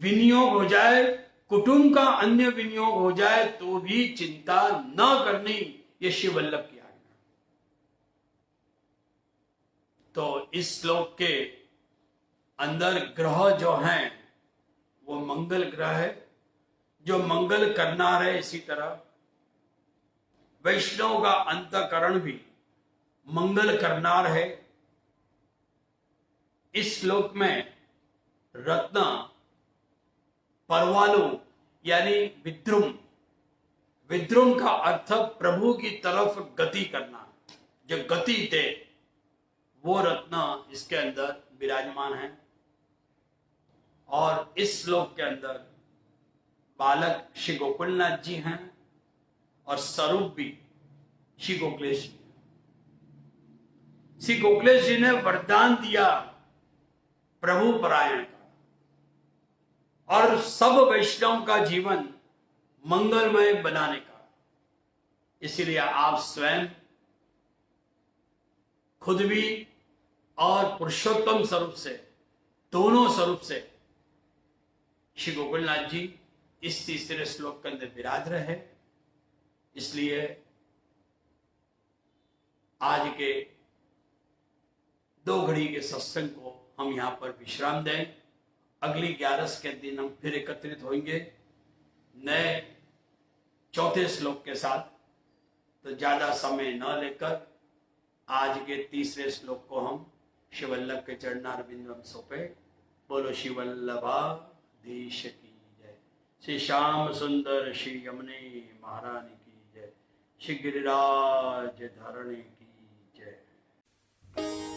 विनियोग हो जाए, कुटुंब का अन्य विनियोग हो जाए तो भी चिंता न करनी, ये श्री वल्लभ की आज्ञा। तो इस श्लोक के अंदर ग्रह जो हैं वो मंगल ग्रह है, जो मंगल करना रहे। इसी तरह वैष्णव का अंतकरण भी मंगल करनार है। इस श्लोक में रत्न परवालु यानी विद्रुम, विद्रुम का अर्थ प्रभु की तरफ गति करना, जो गति दे, वो रत्न इसके अंदर विराजमान है। और इस श्लोक के अंदर बालक श्री गोकुलनाथ जी हैं और स्वरूप भी श्री गोकुलेश जी। श्री गोकुलेश जी ने वरदान दिया प्रभु परायण का, और सब वैष्णव का जीवन मंगलमय बनाने का। इसीलिए आप स्वयं खुद भी और पुरुषोत्तम स्वरूप से, दोनों स्वरूप से श्री गोकुलनाथ जी इस तीसरे श्लोक के अंदर विराज रहे। इसलिए आज के 2 घड़ी के सत्संग को हम यहां पर विश्राम दें। अगली 11 के दिन हम फिर एकत्रित होंगे नए 4थे श्लोक के साथ। तो ज्यादा समय न लेकर आज के तीसरे श्लोक को हम श्री वल्लभ के चरणारविंद में सौंपे। बोलो श्री वल्लभाधीश की जय। श्री श्याम सुंदर श्री यमुने महारानी की जय। श्री गिरिराज धरणी की जय।